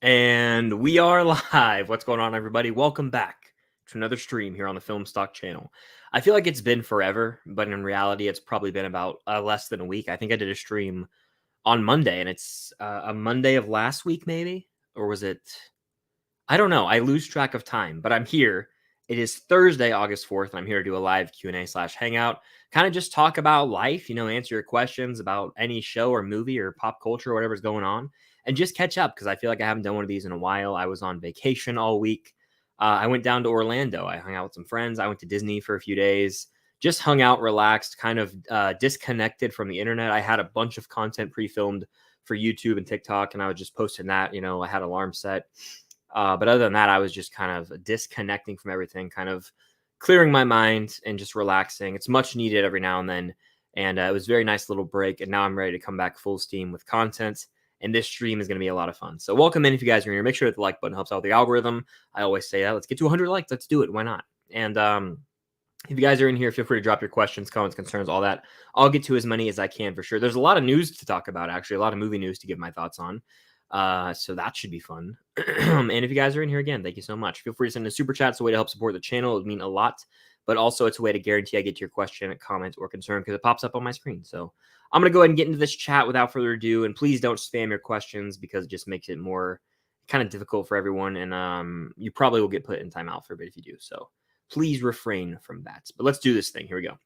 And we are live. What's going on, everybody? Welcome back to another stream here on the Film Stock channel. I feel like it's been forever, but in reality, it's probably been about less than a week. I think I did a stream on Monday, and it's a Monday of last week, maybe? Or was it? I don't know. I lose track of time, but I'm here. It is Thursday, August 4th, and I'm here to do a live Q&A/Hangout. Kind of just talk about life, answer your questions about any show or movie or pop culture or whatever's going on, and just catch up because I feel like I haven't done one of these in a while. I was on vacation all week. I went down to Orlando. I hung out with some friends. I went to Disney for a few days. Just hung out, relaxed, kind of disconnected from the internet. I had a bunch of content pre-filmed for YouTube and TikTok, and I was just posting that. I had alarms set. But other than that, I was just kind of disconnecting from everything, kind of clearing my mind and just relaxing. It's much needed every now and then. And it was a very nice little break. And now I'm ready to come back full steam with content. And this stream is going to be a lot of fun. So welcome in if you guys are here. Make sure that the like button helps out with the algorithm. I always say that. Let's get to 100 likes. Let's do it. Why not? And if you guys are in here, feel free to drop your questions, comments, concerns, all that. I'll get to as many as I can for sure. There's a lot of news to talk about, actually. A lot of movie news to give my thoughts on. So that should be fun. And if you guys are in here again, thank you so much. Feel free to send a super chat. It's a way to help support the channel. It would mean a lot. But also it's a way to guarantee I get to your question, comment, or concern because it pops up on my screen. So I'm going to go ahead and get into this chat without further ado. And please don't spam your questions because it just makes it more kind of difficult for everyone. And you probably will get put in timeout for a bit if you do. So please refrain from that. But let's do this thing. Here we go.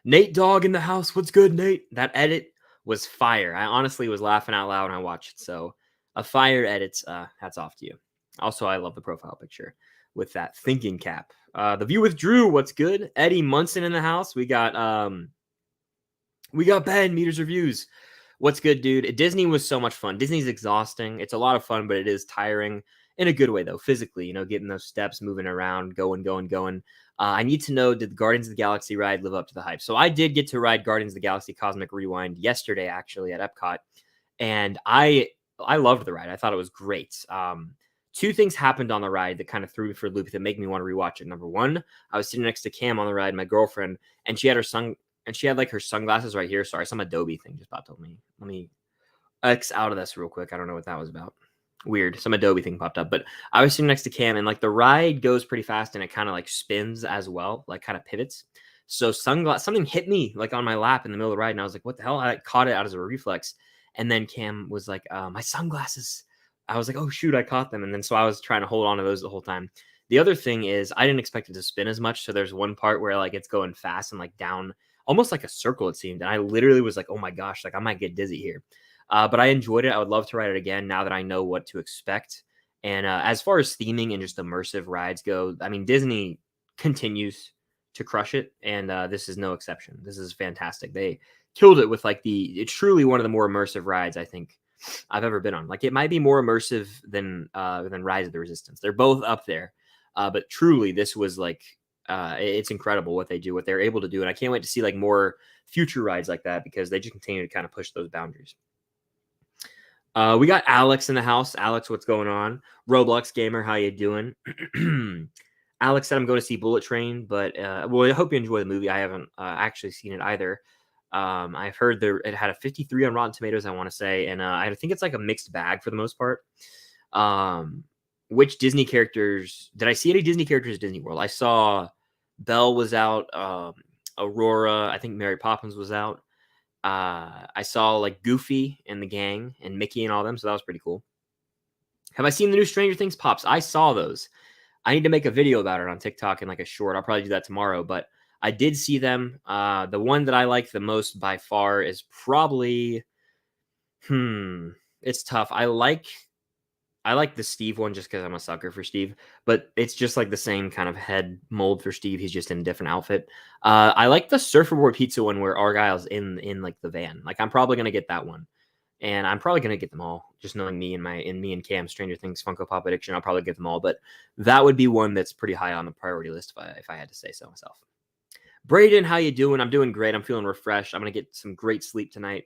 Nate Dogg in the house. What's good, Nate? That edit was fire. I honestly was laughing out loud when I watched it. So a fire edit, hats off to you. Also, I love the profile picture with that thinking cap. The View with Drew, what's good? Eddie Munson in the house. We got Ben Meters Reviews. What's good, dude? Disney was so much fun. Disney's exhausting. It's a lot of fun, but it is tiring in a good way, though. Physically, getting those steps, moving around, going. I need to know, did the Guardians of the Galaxy ride live up to the hype? So I did get to ride Guardians of the Galaxy Cosmic Rewind yesterday, actually, at Epcot. And I loved the ride. I thought it was great. Two things happened on the ride that kind of threw me for a loop that make me want to rewatch it. Number one, I was sitting next to Cam on the ride, my girlfriend, and she had her sunglasses right here. Sorry, some Adobe thing just popped up. Let me X out of this real quick. I don't know what that was about. Weird. Some Adobe thing popped up, but I was sitting next to Cam and like the ride goes pretty fast and it kind of like spins as well, like kind of pivots. So something hit me like on my lap in the middle of the ride and I was like, what the hell? I caught it out as a reflex. And then Cam was like, my sunglasses. I was like, oh shoot, I caught them. And then so I was trying to hold on to those the whole time. The other thing is I didn't expect it to spin as much. So there's one part where like it's going fast and like down almost like a circle, it seemed. And I literally was like, oh my gosh, like I might get dizzy here. But I enjoyed it. I would love to ride it again now that I know what to expect. And as far as theming and just immersive rides go, I mean, Disney continues to crush it. And this is no exception. This is fantastic. They killed it with like it's truly one of the more immersive rides I think I've ever been on. Like it might be more immersive than Rise of the Resistance. They're both up there. But truly, this was like, it's incredible what they do, what they're able to do. And I can't wait to see like more future rides like that because they just continue to kind of push those boundaries. We got Alex in the house. Alex, what's going on? Roblox Gamer, how you doing? Alex said I'm going to see Bullet Train, but well, I hope you enjoy the movie. I haven't actually seen it either. I've heard it had a 53 on Rotten Tomatoes, I want to say, and I think it's like a mixed bag for the most part. Which Disney characters did I see? Any Disney characters at Disney World? I saw Belle was out. Aurora, I think Mary Poppins was out. I saw like Goofy and the gang and Mickey and all them, so that was pretty cool. Have I seen the new Stranger Things pops? I saw those. I need to make a video about it on TikTok and like a short. I'll probably do that tomorrow, but I did see them. The one that I like the most by far is probably, it's tough. I like the Steve one just because I'm a sucker for Steve, but it's just like the same kind of head mold for Steve. He's just in a different outfit. I like the Surferboard Pizza one where Argyle's in like the van. Like I'm probably gonna get that one, and I'm probably gonna get them all. Just knowing me and Cam, Stranger Things, Funko Pop addiction, I'll probably get them all. But that would be one that's pretty high on the priority list if I had to say so myself. Braden, how you doing? I'm doing great. I'm feeling refreshed. I'm gonna get some great sleep tonight.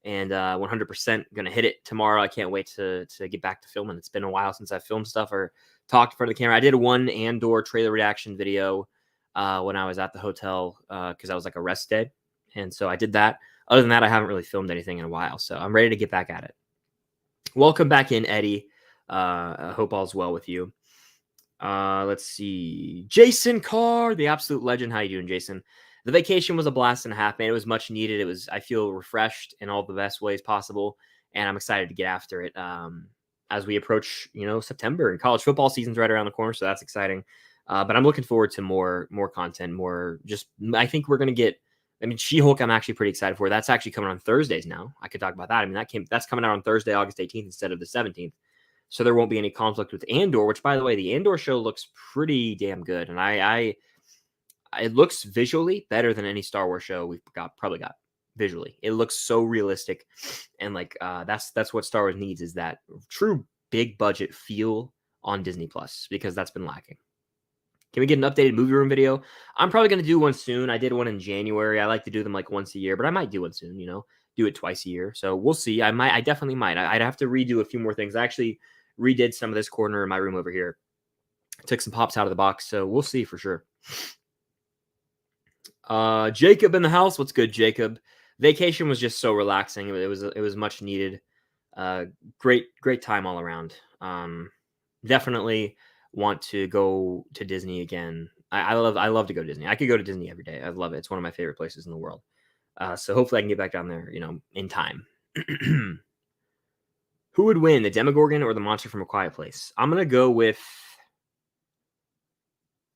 And 100% going to hit it tomorrow. I can't wait to get back to filming. It's been a while since I've filmed stuff or talked in front of the camera. I did one Andor trailer reaction video when I was at the hotel because I was like a rest day. And so I did that. Other than that, I haven't really filmed anything in a while. So I'm ready to get back at it. Welcome back in, Eddie. I hope all's well with you. Let's see. Jason Carr, the absolute legend. How you doing, Jason? The vacation was a blast and a half, man. It was much needed. I feel refreshed in all the best ways possible, and I'm excited to get after it. As we approach, September, and college football season's right around the corner, so that's exciting. But I'm looking forward to more content, I think we're gonna get. I mean, She-Hulk, I'm actually pretty excited for. That's actually coming on Thursdays now. I could talk about that. I mean, that's coming out on Thursday, August 18th instead of the 17th. So there won't be any conflict with Andor, which, by the way, the Andor show looks pretty damn good. And it looks visually better than any Star Wars show we've probably got visually. It looks so realistic. And that's what Star Wars needs, is that true big budget feel on Disney Plus, because that's been lacking. Can we get an updated movie room video? I'm probably going to do one soon. I did one in January. I like to do them like once a year, but I might do one soon, do it twice a year. So we'll see. I definitely might. I'd have to redo a few more things. I actually redid some of this corner in my room over here. Took some pops out of the box. So we'll see for sure. Jacob in the house. What's good, Jacob? Vacation was just so relaxing. It was much needed. Great time all around. Definitely want to go to Disney again. I love to go to Disney. I could go to Disney every day. I love it. It's one of my favorite places in the world. So hopefully I can get back down there, in time. Who would win, the Demogorgon or the monster from A Quiet Place? I'm gonna go with.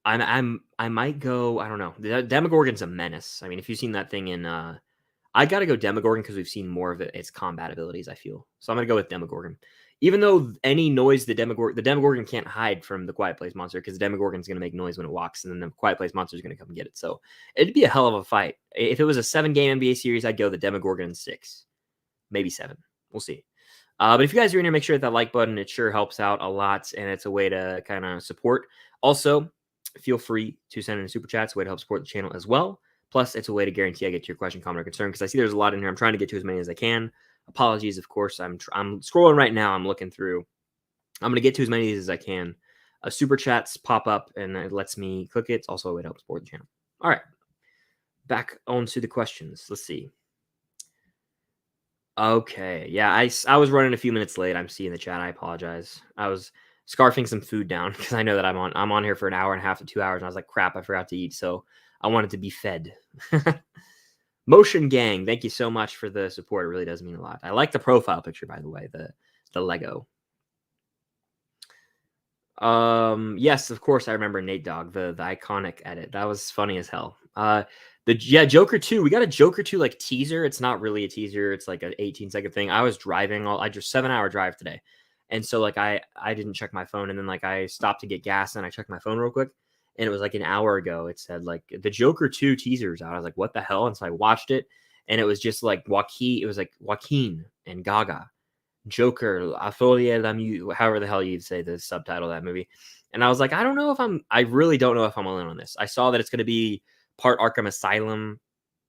I might go. I don't know. The Demogorgon's a menace. I mean, if you've seen that thing in, I gotta go Demogorgon because we've seen more of its combat abilities, I feel. So I'm gonna go with Demogorgon. Even though any noise the Demogorgon can't hide from the Quiet Place monster, because the Demogorgon's going to make noise when it walks, and then the Quiet Place monster is going to come get it. So it'd be a hell of a fight. If it was a 7-game NBA series, I'd go the Demogorgon in 6, maybe 7. We'll see. But if you guys are in here, make sure that like button. It sure helps out a lot, and it's a way to kind of support. Also, feel free to send in a super chat. It's a way to help support the channel as well. Plus, it's a way to guarantee I get to your question, comment, or concern, because I see there's a lot in here. I'm trying to get to as many as I can. Apologies, of course. I'm scrolling right now. I'm looking through. I'm going to get to as many as I can. Super chats pop up, and it lets me click it. It's also a way to help support the channel. All right. Back on to the questions. Let's see. Okay. Yeah, I was running a few minutes late. I'm seeing the chat. I apologize. I was scarfing some food down because I know that I'm on here for an hour and a half to 2 hours, and I was like, crap, I forgot to eat. So I wanted to be fed. Motion Gang, thank you so much for the support. It really does mean a lot. I like the profile picture, by the way, the Lego. Yes, of course I remember Nate Dogg, the iconic edit. That was funny as hell. Joker 2. We got a Joker 2 like teaser. It's not really a teaser. It's like an 18-second thing. I was driving. I just 7-hour drive today, and so like I didn't check my phone, and then like I stopped to get gas, and I checked my phone real quick. And it was like an hour ago. It said like the Joker 2 teaser's out. I was like, what the hell? And so I watched it, and it was just like Joaquin. It was like Joaquin and Gaga, Joker, La Folie Lamu, however the hell you'd say the subtitle of that movie. And I was like, I really don't know if I'm all in on this. I saw that it's going to be part Arkham Asylum.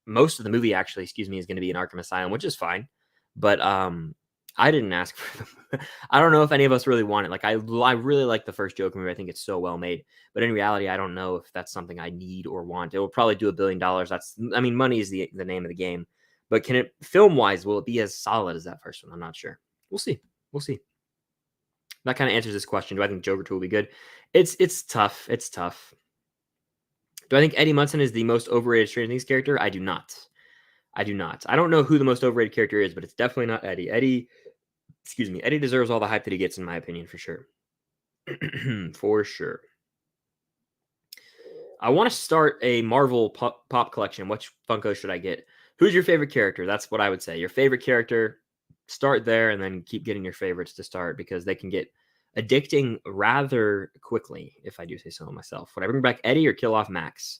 Most of the movie, actually, is going to be in Arkham Asylum, which is fine. But I didn't ask for them. I don't know if any of us really want it. Like I really like the first Joker movie. I think it's so well made. But in reality, I don't know if that's something I need or want. It will probably do $1 billion. Money is the name of the game. But can it, film wise, will it be as solid as that first one? I'm not sure. We'll see. That kind of answers this question. Do I think Joker 2 will be good? It's tough. It's tough. Do I think Eddie Munson is the most overrated Stranger Things character? I do not. I don't know who the most overrated character is, but it's definitely not Eddie. Eddie deserves all the hype that he gets, in my opinion, for sure. For sure. I want to start a Marvel pop collection. Which Funko should I get? Who's your favorite character? That's what I would say. Your favorite character, start there, and then keep getting your favorites to start, because they can get addicting rather quickly, if I do say so myself. Would I bring back Eddie or kill off Max?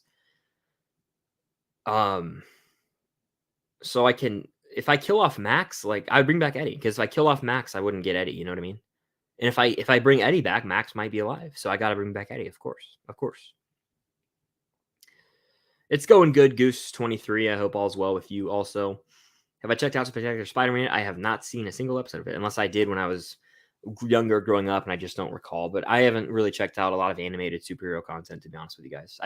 So I can, if I kill off Max, like I would bring back Eddie, because if I kill off Max, I wouldn't get Eddie. You know what I mean? And if I bring Eddie back, Max might be alive. So I got to bring back Eddie, of course. It's going good, Goose 23. I hope all's well with you. Also, have I checked out Spectacular Spider-Man? I have not seen a single episode of it, unless I did when I was younger, growing up, and I just don't recall. But I haven't really checked out a lot of animated superhero content, to be honest with you guys.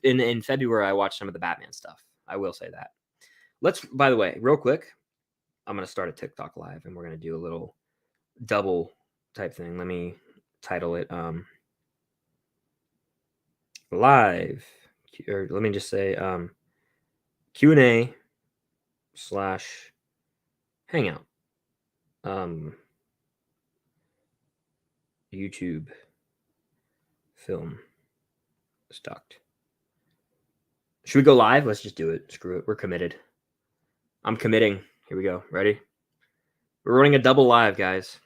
In February, I watched some of the Batman stuff. I will say that. By the way, real quick, I'm going to start a TikTok live, and we're going to do a little double type thing. Let me title it live, or let me just say Q&A slash Hangout. YouTube film stocked. Should we go live? Let's just do it. Screw it. We're committed. I'm committing. Here we go. Ready? We're running a double live, guys.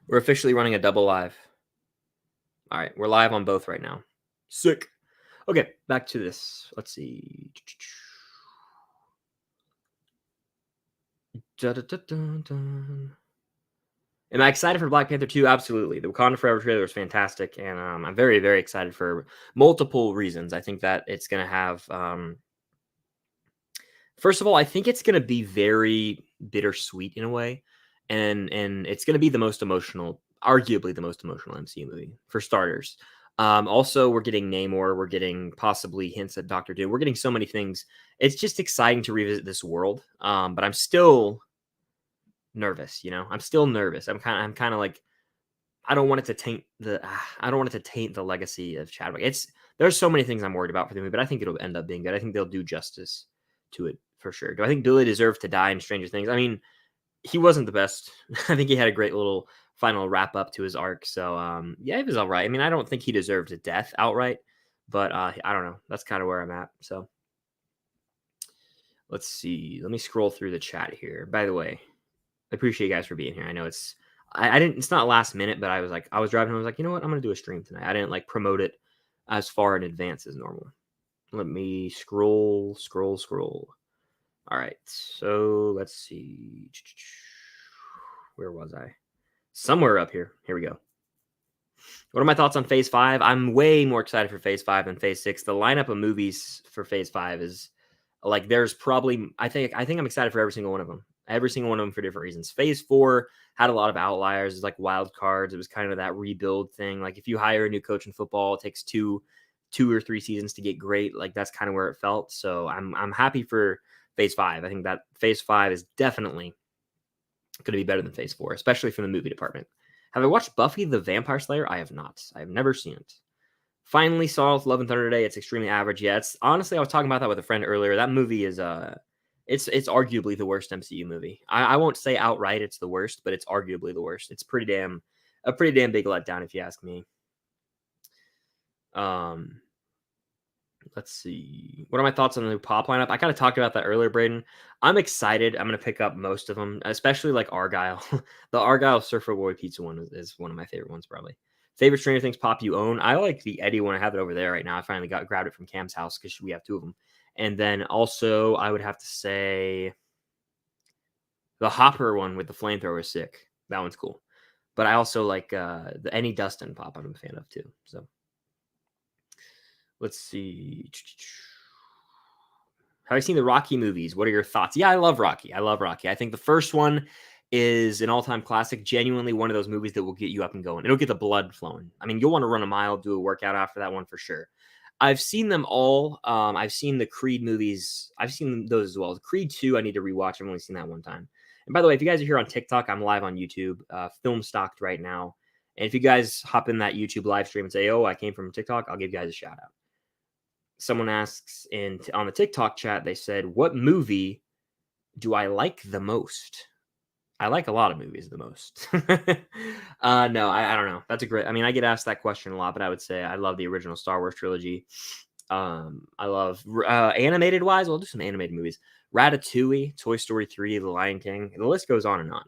We're officially running a double live. All right. We're live on both right now. Sick. Okay. Back to this. Let's see. Am I excited for Black Panther 2? Absolutely. The Wakanda Forever trailer was fantastic, and I'm very, very excited for multiple reasons. I think that it's going to have, first of all, I think it's going to be very bittersweet in a way, and it's going to be the most emotional, arguably the most emotional MCU movie for starters. Also, we're getting Namor, we're getting possibly hints at Doctor Doom, we're getting so many things. It's just exciting to revisit this world, but I'm still nervous. I'm still nervous. I'm kind of like, I don't want it to taint the legacy of Chadwick. There's so many things I'm worried about for the movie, but I think it'll end up being good. I think they'll do justice to it for sure. Do I think Billy deserved to die in Stranger Things? I mean, he wasn't the best. I think he had a great little final wrap up to his arc. So yeah, he was all right. I mean, I don't think he deserved a death outright, but I don't know. That's kind of where I'm at. So let's see. Let me scroll through the chat here. By the way, I appreciate you guys for being here. I know I didn't, it's not last minute, but I was driving. I was like, you know what? I'm going to do a stream tonight. I didn't like promote it as far in advance as normal. Let me scroll. All right. So let's see. Where was I? Somewhere up here. Here we go. What are my thoughts on Phase 5? I'm way more excited for Phase 5 than Phase 6. The lineup of movies for Phase 5 is like, there's probably, I think I'm excited for every single one of them. Every single one of them for different reasons. Phase 4 had a lot of outliers. It's like wild cards. It was kind of that rebuild thing. Like if you hire a new coach in football, it takes two or three seasons to get great. Like that's kind of where it felt. So I'm happy for Phase 5. I think that Phase 5 is definitely going to be better than Phase 4, especially from the movie department. Have I watched Buffy the Vampire Slayer? I have not. I have never seen it. Finally saw Love and Thunder today. It's extremely average. Yeah, it's honestly, I was talking about that with a friend earlier. That movie is it's arguably the worst MCU movie. I won't say outright it's the worst, but it's arguably the worst. It's a pretty damn big letdown if you ask me. Let's see. What are my thoughts on the new pop lineup? I kind of talked about that earlier, Braden. I'm excited. I'm going to pick up most of them, especially like Argyle. The Argyle Surfer Boy Pizza one is one of my favorite ones, probably. Favorite Stranger Things pop you own? I like the Eddie one. I have it over there right now. I finally grabbed it from Cam's house because we have two of them. And then also, I would have to say the Hopper one with the flamethrower is sick. That one's cool. But I also like the Any Dustin pop I'm a fan of too. So let's see. Have I seen the Rocky movies? What are your thoughts? Yeah, I love Rocky. I think the first one is an all-time classic. Genuinely one of those movies that will get you up and going. It'll get the blood flowing. I mean, you'll want to run a mile, do a workout after that one for sure. I've seen them all. I've seen the Creed movies. I've seen those as well. The Creed 2, I need to rewatch. I've only seen that one time. And by the way, if you guys are here on TikTok, I'm live on YouTube, film stocked right now. And if you guys hop in that YouTube live stream and say, oh, I came from TikTok, I'll give you guys a shout out. Someone asks on the TikTok chat, they said, what movie do I like the most? I like a lot of movies the most. No, I don't know. That's a great, I mean, I get asked that question a lot, but I would say I love the original Star Wars trilogy. I love animated wise. We'll do some animated movies. Ratatouille, Toy Story 3, The Lion King. The list goes on and on.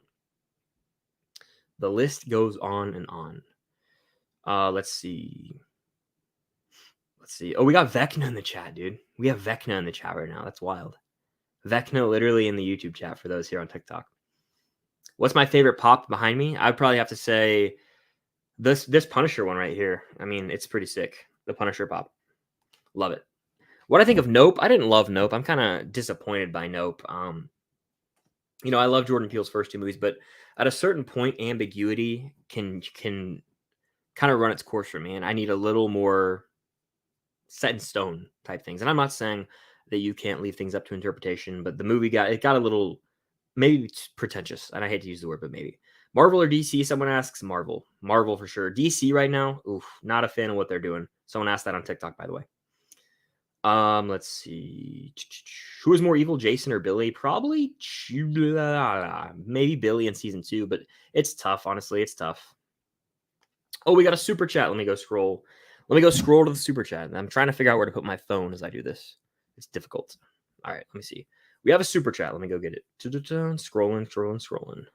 Let's see. Oh, we got Vecna in the chat, dude. We have Vecna in the chat right now. That's wild. Vecna literally in the YouTube chat for those here on TikTok. What's my favorite pop behind me? I'd probably have to say this Punisher one right here. I mean, it's pretty sick. The Punisher pop. Love it. What I think of Nope? I didn't love Nope. I'm kind of disappointed by Nope. I love Jordan Peele's first two movies, but at a certain point, ambiguity can kind of run its course for me, and I need a little more set in stone type things. And I'm not saying that you can't leave things up to interpretation, but the movie got a little maybe it's pretentious, and I hate to use the word, but maybe. Marvel or DC? Someone asks. Marvel. Marvel for sure. DC right now, oof, not a fan of what they're doing. Someone asked that on TikTok, by the way. Let's see. Who is more evil, Jason or Billy? Probably maybe Billy in season 2, but it's tough. Honestly, it's tough. Oh, we got a super chat. Let me go scroll. Let me go scroll to the super chat. I'm trying to figure out where to put my phone as I do this. It's difficult. All right, let me see. We have a super chat. Let me go get it. Scrolling.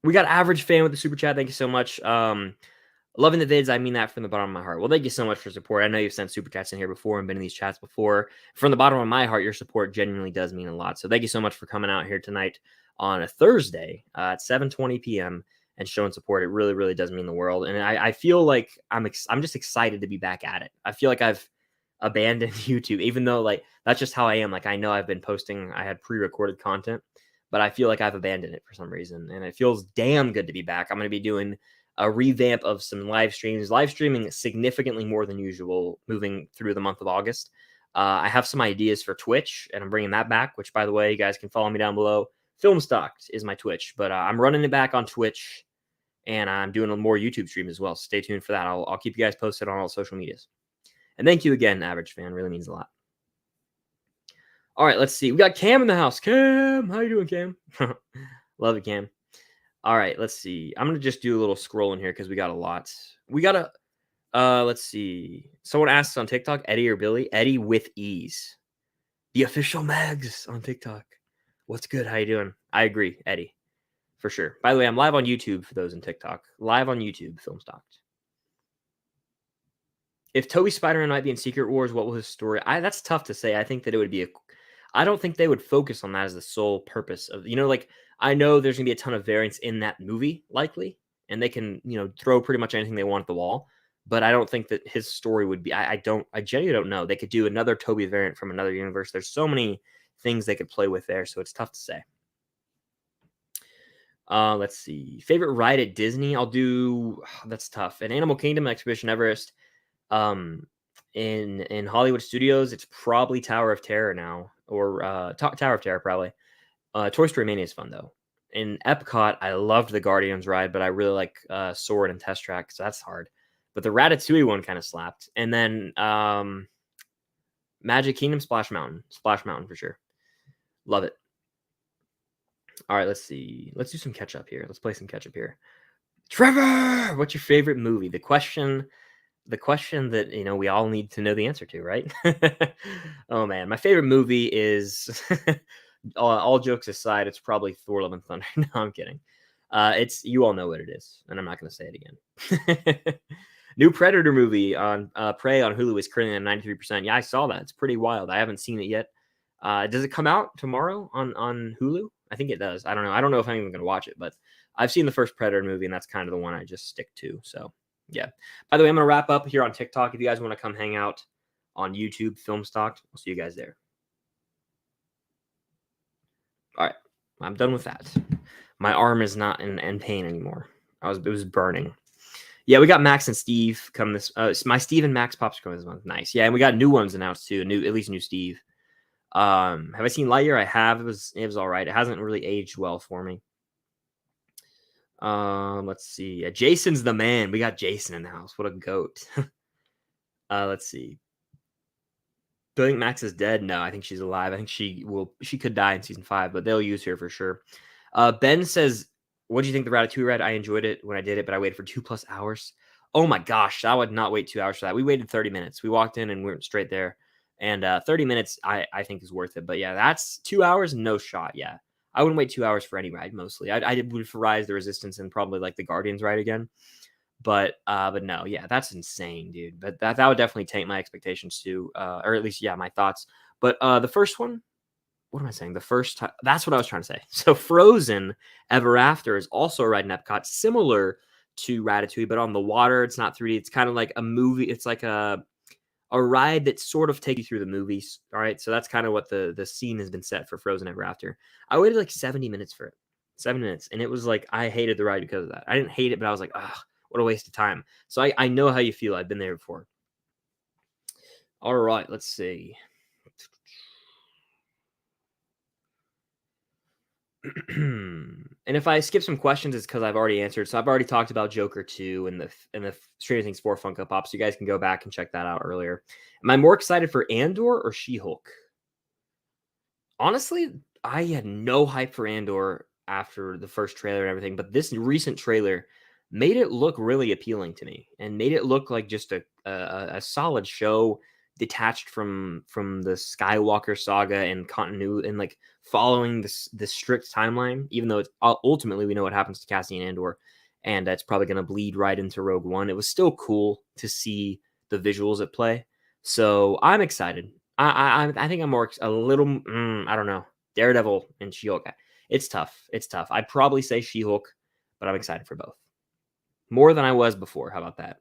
We got average fan with the super chat. Thank you so much. Loving the vids. I mean that from the bottom of my heart. Well, thank you so much for support. I know you've sent super chats in here before and been in these chats before. From the bottom of my heart, your support genuinely does mean a lot. So thank you so much for coming out here tonight on a Thursday at 7:20 p.m. and showing support. It really, really does mean the world. And I feel like I'm just excited to be back at it. I feel like I've abandoned YouTube, even though like that's just how I am. Like I know I've been posting. I had pre-recorded content, but I feel like I've abandoned it for some reason. And it feels damn good to be back. I'm going to be doing a revamp of some live streams, live streaming significantly more than usual moving through the month of August. I have some ideas for Twitch, and I'm bringing that back, which, by the way, you guys can follow me down below. Filmstocked is my Twitch, but I'm running it back on Twitch, and I'm doing a more YouTube stream as well. So stay tuned for that. I'll keep you guys posted on all social medias. And thank you again, average fan. Really means a lot. All right, let's see. We got Cam in the house. Cam, how you doing, Cam? Love it, Cam. All right, let's see. I'm going to just do a little scrolling here because we got a lot. We got let's see. Someone asks on TikTok, Eddie or Billy? Eddie with ease. The official Mags on TikTok. What's good? How you doing? I agree, Eddie, for sure. By the way, I'm live on YouTube for those in TikTok. Live on YouTube, Filmstocked. If Toby Spider-Man might be in Secret Wars, what will his story? That's tough to say. I think that it would be I don't think they would focus on that as the sole purpose of, like, I know there's gonna be a ton of variants in that movie, likely, and they can, throw pretty much anything they want at the wall. But I don't think that his story would be. I genuinely don't know. They could do another Toby variant from another universe. There's so many things they could play with there, so it's tough to say. Let's see. Favorite ride at Disney? I'll do. That's tough. An Animal Kingdom, Expedition Everest. In Hollywood Studios, it's probably Tower of Terror now, or Tower of Terror probably. Toy Story Mania is fun though. In Epcot, I loved the Guardians ride, but I really like Sword and Test Track, so that's hard. But the Ratatouille one kind of slapped. And then Magic Kingdom, Splash Mountain for sure. Love it. All right, let's see. Let's do some catch up here. Let's play some catch up here. Trevor, what's your favorite movie? The question that we all need to know the answer to, right? Oh man, my favorite movie is all jokes aside, it's probably Thor: Love and Thunder. No, I'm kidding. It's, you all know what it is, and I'm not going to say it again. New Predator movie on Prey on Hulu is currently at 93%. Yeah, I saw that. It's pretty wild. I haven't seen it yet. Does it come out tomorrow on Hulu? I think it does. I don't know. I don't know if I'm even going to watch it, but I've seen the first Predator movie, and that's kind of the one I just stick to. So yeah. By the way, I'm going to wrap up here on TikTok. If you guys want to come hang out on YouTube, Filmstocked, I'll see you guys there. All right. I'm done with that. My arm is not in pain anymore. It was burning. Yeah, we got Max and Steve come this. My Steve and Max pops coming this month. Nice. Yeah, and we got new ones announced too. At least new Steve. Have I seen Lightyear? I have. It was all right. It hasn't really aged well for me. Let's see. Jason's the man. We got Jason in the house. What a goat. Let's see. Do I think Max is dead? No, I think she's alive. I think she could die in season 5, but they'll use her for sure. Ben says, what do you think the Ratatouille ride? I enjoyed it when I did it, but I waited for 2+ hours. Oh my gosh, I would not wait 2 hours for that. We waited 30 minutes. We walked in and we went straight there. And 30 minutes, I think is worth it. But yeah, that's 2 hours, no shot. Yeah, I wouldn't wait 2 hours for any ride. Mostly, I would for Rise the Resistance and probably like the Guardians ride again. But no, yeah, that's insane, dude. But that would definitely tank my expectations too, or at least my thoughts. But the first one, what am I saying? The first time, that's what I was trying to say. So Frozen Ever After is also a ride in Epcot, similar to Ratatouille, but on the water. It's not 3D. It's kind of like a movie. It's like a ride that sort of takes you through the movies. All right, so that's kind of what the scene has been set for Frozen Ever After. I waited like 70 minutes for it, 7 minutes, and it was like I hated the ride because of that. I didn't hate it, but I was like, ugh, what a waste of time. So I know how you feel. I've been there before. All right, let's see. And if I skip some questions, it's because I've already answered. So I've already talked about Joker 2 and the Stranger Things 4 Funko Pop. So you guys can go back and check that out earlier. Am I more excited for Andor or She-Hulk? Honestly, I had no hype for Andor after the first trailer and everything, but this recent trailer made it look really appealing to me and made it look like just a solid show detached from the Skywalker saga and continuity and like following this strict timeline. Even though it's ultimately we know what happens to Cassian Andor, and that's probably going to bleed right into Rogue One. It was still cool to see the visuals at play, so I'm excited. I think I'm more a little. I don't know. Daredevil and She-Hulk. It's tough. It's tough. I'd probably say She-Hulk, but I'm excited for both more than I was before. How about that?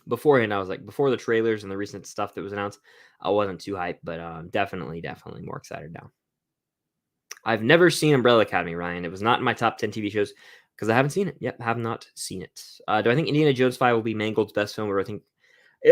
Beforehand, I was like before the trailers and the recent stuff that was announced, I wasn't too hyped, but definitely more excited now. I've never seen Umbrella Academy, Ryan. It was not in my top 10 TV shows because I haven't seen it. Yep, have not seen it. Do I think Indiana Jones 5 will be Mangold's best film, or I think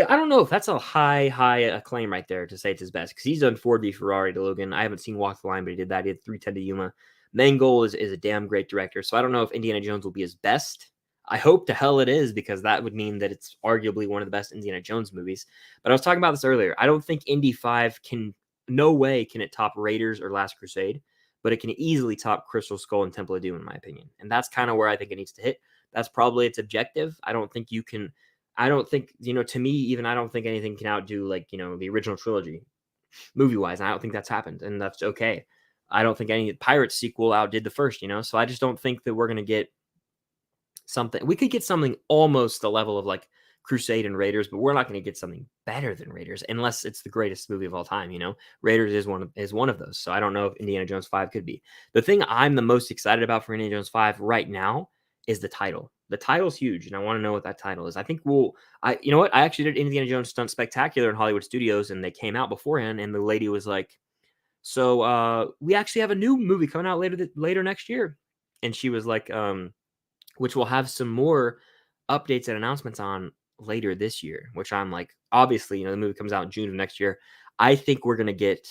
I don't know if that's a high acclaim right there to say it's his best because he's done Ford v Ferrari to Logan. I haven't seen Walk the Line, but he did that. He did 310 to Yuma. Mangold is a damn great director, so I don't know if Indiana Jones will be his best. I hope to hell it is because that would mean that it's arguably one of the best Indiana Jones movies. But I was talking about this earlier. I don't think Indy 5 can, no way can it top Raiders or Last Crusade, but it can easily top Crystal Skull and Temple of Doom, in my opinion. And that's kind of where I think it needs to hit. That's probably its objective. I don't think you can. I don't think, to me, even I don't think anything can outdo like, the original trilogy movie wise. I don't think that's happened, and that's okay. I don't think any Pirates sequel outdid the first, so I just don't think that we're going to get something. We could get something almost the level of like Crusade and Raiders, but we're not going to get something better than Raiders unless it's the greatest movie of all time. Raiders is one of those. So I don't know if Indiana Jones 5 could be. The thing I'm the most excited about for Indiana Jones 5 right now is the title. The title's huge, and I want to know what that title is. I think you know what? I actually did Indiana Jones Stunt Spectacular in Hollywood Studios, and they came out beforehand, and the lady was like, "So we actually have a new movie coming out later next year," and she was like, which we'll have some more updates and announcements on later this year, which I'm like, obviously, the movie comes out in June of next year. I think we're going to get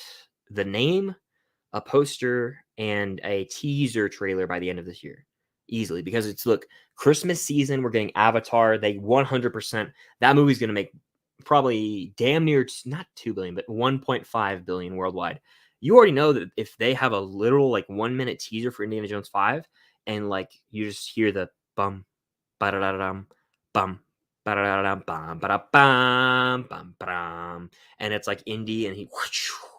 the name, a poster, and a teaser trailer by the end of this year. Easily, because look, Christmas season, we're getting Avatar. They 100%, that movie's going to make probably damn near, not 2 billion, but 1.5 billion worldwide. You already know that if they have a literal like 1 minute teaser for Indiana Jones 5, and like you just hear the bum, ba-da-da-dum, bum, ba-da-da-dum, bum, ba-da-bum, bum, ba-dum, and it's like Indy, and he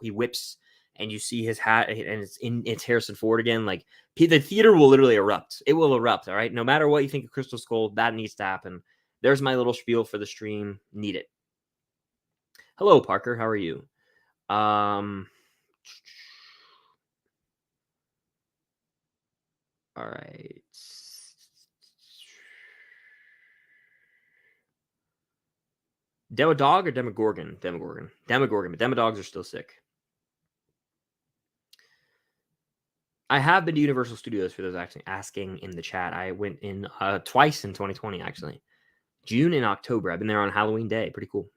whips, and you see his hat, and it's Harrison Ford again. Like the theater will literally erupt. It will erupt. All right, no matter what you think of Crystal Skull, that needs to happen. There's my little spiel for the stream. Need it. Hello, Parker. How are you? All right. Demodog or Demogorgon? Demogorgon. But Demodogs are still sick. I have been to Universal Studios for those actually asking in the chat. I went in twice in 2020, actually. June and October. I've been there on Halloween Day. Pretty cool.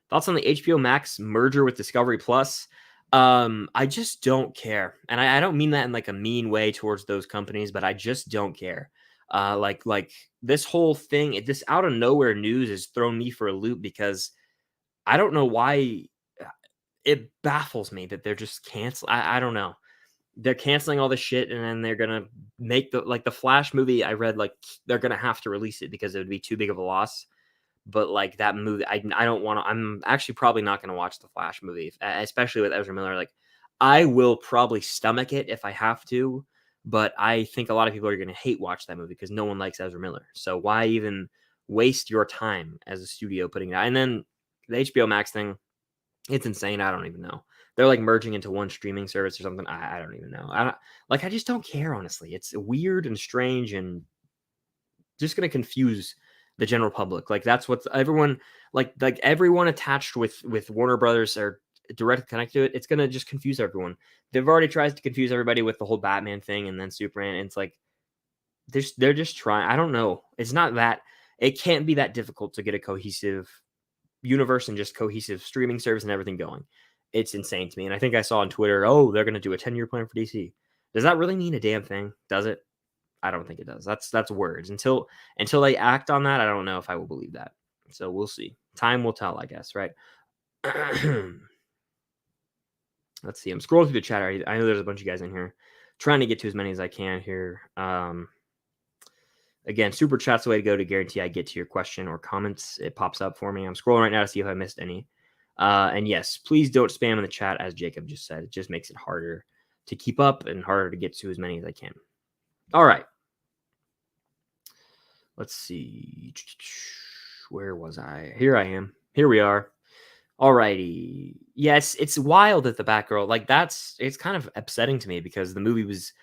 Thoughts on the HBO Max merger with Discovery Plus? I just don't care. And I don't mean that in like a mean way towards those companies, but I just don't care. Like this whole thing, this out of nowhere news has thrown me for a loop because I don't know why. It baffles me that they're just canceling. I don't know. They're canceling all this shit, and then they're gonna make the Flash movie. I read like they're gonna have to release it because it would be too big of a loss. But like that movie, I don't want to. I'm actually probably not gonna watch the Flash movie, especially with Ezra Miller. Like I will probably stomach it if I have to, but I think a lot of people are gonna hate watch that movie because no one likes Ezra Miller. So why even waste your time as a studio putting that? And then the HBO Max thing, it's insane. I don't even know. They're like merging into one streaming service or something. I don't even know. I just don't care, honestly. It's weird and strange and just going to confuse the general public. Like that's what everyone like everyone attached with Warner Brothers or directly connected to it. It's going to just confuse everyone. They've already tried to confuse everybody with the whole Batman thing and then Superman. And it's like they're just trying. I don't know. It's not that it can't be that difficult to get a cohesive universe and just cohesive streaming service and everything going. It's insane to me. And I think I saw on Twitter, oh, they're going to do a 10-year plan for DC. Does that really mean a damn thing? Does it? I don't think it does. That's words. Until they act on that, I don't know if I will believe that. So we'll see. Time will tell, I guess, right? Let's see. I'm scrolling through the chat. I know there's a bunch of guys in here. Trying to get to as many as I can here. Again, super chat's the way to go to guarantee I get to your question or comments. It pops up for me. I'm scrolling right now to see if I missed any. And yes, please don't spam in the chat, as Jacob just said. It just makes it harder to keep up and harder to get to as many as I can. All right. Let's see. Where was I? Here I am. Here we are. Alrighty. Yes, it's wild that the Batgirl, like it's kind of upsetting to me because the movie was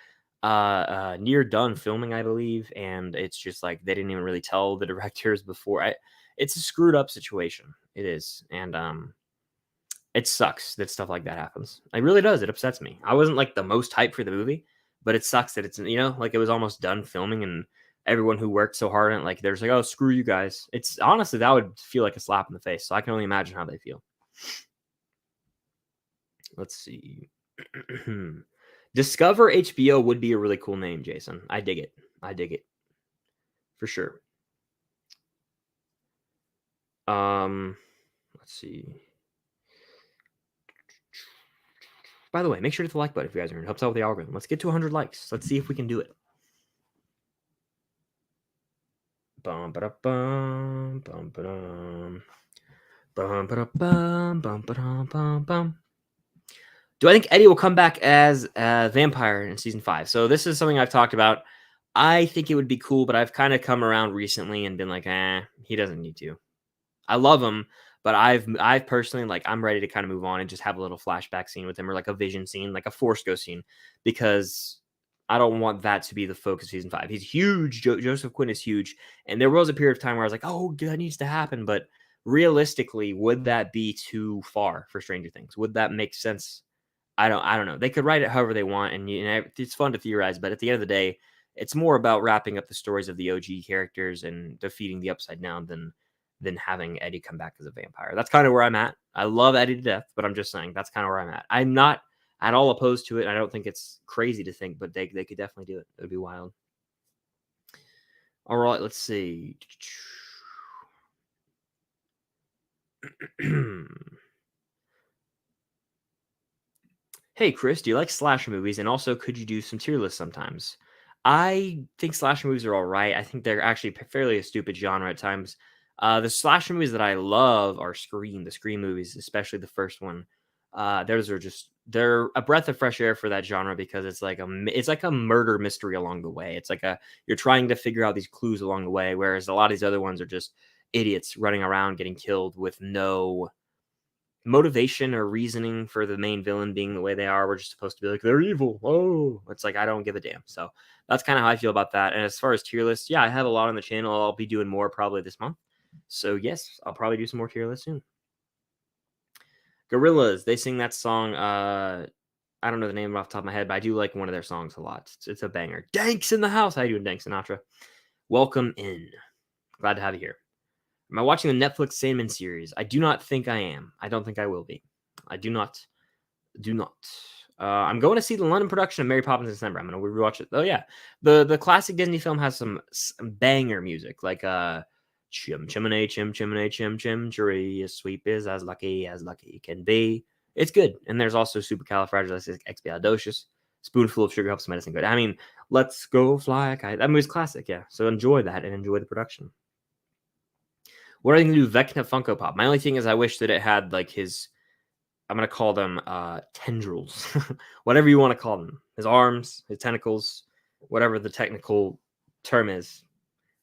near done filming, I believe, and it's just like they didn't even really tell the directors before. It's a screwed up situation. It is. And it sucks that stuff like that happens. It really does. It upsets me. I wasn't like the most hyped for the movie, but it sucks that it's, like it was almost done filming and everyone who worked so hard on it, like there's like, oh, screw you guys. It's honestly, that would feel like a slap in the face. So I can only imagine how they feel. Let's see. Discover HBO would be a really cool name, Jason. I dig it. I dig it. For sure. Let's see. By the way, make sure to hit the like button if you guys are in. It helps out with the algorithm. Let's get to 100 likes. Let's see if we can do it. Bum ba bum bum ba bum ba bum bum bum bum. Do I think Eddie will come back as a vampire in season 5? So this is something I've talked about. I think it would be cool, but I've kind of come around recently and been like, he doesn't need to. I love him, but I've personally, like, I'm ready to kind of move on and just have a little flashback scene with him, or like a vision scene, like a Force Ghost scene, because I don't want that to be the focus of season 5. He's huge. Joseph Quinn is huge. And there was a period of time where I was like, oh, that needs to happen. But realistically, would that be too far for Stranger Things? Would that make sense? I don't know. They could write it however they want, and it's fun to theorize. But at the end of the day, it's more about wrapping up the stories of the OG characters and defeating the Upside Down than having Eddie come back as a vampire. That's kind of where I'm at. I love Eddie to death, but I'm just saying that's kind of where I'm at. I'm not at all opposed to it. I don't think it's crazy to think, but they could definitely do it. It would be wild. All right, let's see. Hey, Chris, do you like slasher movies? And also, could you do some tier lists sometimes? I think slasher movies are all right. I think they're actually fairly a stupid genre at times. The slasher movies that I love are the Scream movies, especially the first one. Those are they're a breath of fresh air for that genre because it's like a murder mystery along the way. It's like you're trying to figure out these clues along the way, whereas a lot of these other ones are just idiots running around getting killed with no motivation or reasoning for the main villain being the way they are. We're just supposed to be like, they're evil. Oh, it's like, I don't give a damn. So that's kind of how I feel about that. And as far as tier lists, yeah, I have a lot on the channel. I'll be doing more probably this month. So yes, I'll probably do some more tier lists soon. Gorillaz, they sing that song. I don't know the name off the top of my head, but I do like one of their songs a lot. It's a banger. Danks in the house. How you doing, Dank Sinatra? Welcome in. Glad to have you here. Am I watching the Netflix Sandman series? I do not think I am. I don't think I will be. I do not. I'm going to see the London production of Mary Poppins in December. I'm going to rewatch it. Oh yeah, the classic Disney film has some banger music, like chim chimney chim chimney chim chim cherry as sweep is as lucky can be. It's good, and there's also supercalifragilisticexpialidocious. Spoonful of sugar helps medicine good. I mean, let's go fly a kite. That movie's classic, yeah. So enjoy that and enjoy the production. What are they going to do? Vecna Funko Pop. My only thing is I wish that it had like his, I'm going to call them tendrils, whatever you want to call them. His arms, his tentacles, whatever the technical term is.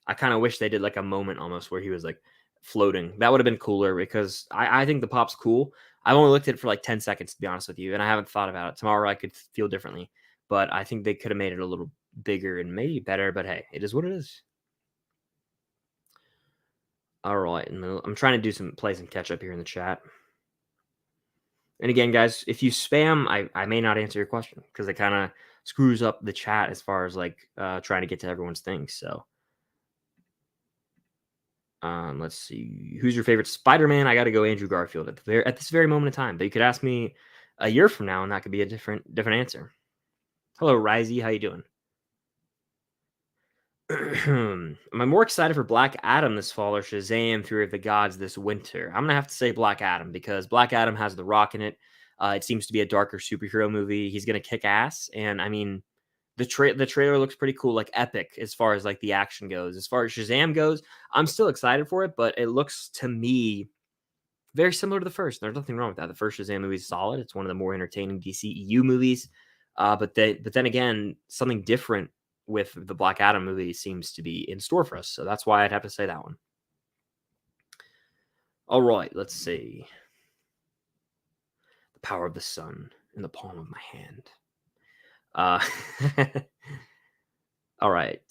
I kind of wish they did like a moment almost where he was like floating. That would have been cooler because I think the pop's cool. I've only looked at it for like 10 seconds, to be honest with you, and I haven't thought about it. Tomorrow I could feel differently, but I think they could have made it a little bigger and maybe better, but hey, it is what it is. All right, and I'm trying to play some catch up here in the chat. And again, guys, if you spam, I may not answer your question because it kind of screws up the chat as far as like trying to get to everyone's things. So let's see, who's your favorite Spider-Man? I got to go Andrew Garfield at this very moment in time. But you could ask me a year from now, and that could be a different answer. Hello, Risey. How you doing? Am I more excited for Black Adam this fall or Shazam: Fury of the Gods this winter? I'm gonna have to say Black Adam because Black Adam has The Rock in it. It seems to be a darker superhero movie. He's gonna kick ass, and I mean, the trailer looks pretty cool, like epic as far as like the action goes. As far as Shazam goes, I'm still excited for it, but it looks to me very similar to the first. There's nothing wrong with that. The first Shazam movie is solid. It's one of the more entertaining DCEU movies. But then again, something different with the Black Adam movie seems to be in store for us. So that's why I'd have to say that one. All right, let's see. The power of the sun in the palm of my hand. All right.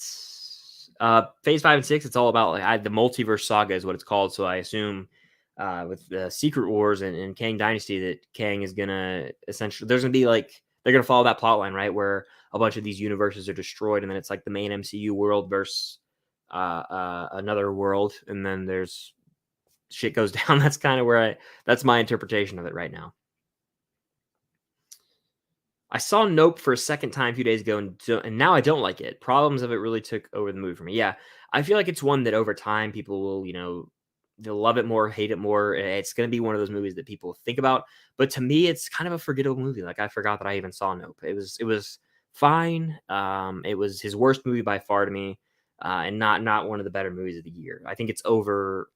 Phase 5 and 6, it's all about like the Multiverse Saga is what it's called. So I assume with the Secret Wars and Kang Dynasty that Kang is gonna essentially there's gonna be like they're gonna follow that plot line, right? Where a bunch of these universes are destroyed, and then it's like the main MCU world versus another world, and then there's shit goes down. That's kind of where that's my interpretation of it right now. I saw Nope for a second time a few days ago, and now I don't like it. Problems of it really took over the movie for me. Yeah, I feel like it's one that over time people will, they'll love it more, hate it more. It's going to be one of those movies that people think about. But to me, it's kind of a forgettable movie. Like I forgot that I even saw Nope. It was fine. It was his worst movie by far to me, and not one of the better movies of the year. I think it's over.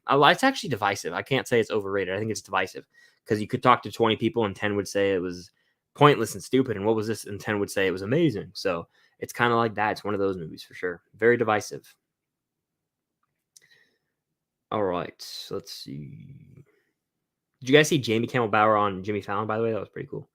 It's actually divisive. I can't say it's overrated. I think it's divisive because you could talk to 20 people and 10 would say it was pointless and stupid. And what was this? And 10 would say it was amazing. So it's kind of like that. It's one of those movies for sure. Very divisive. All right. Let's see. Did you guys see Jamie Campbell Bower on Jimmy Fallon, by the way? That was pretty cool.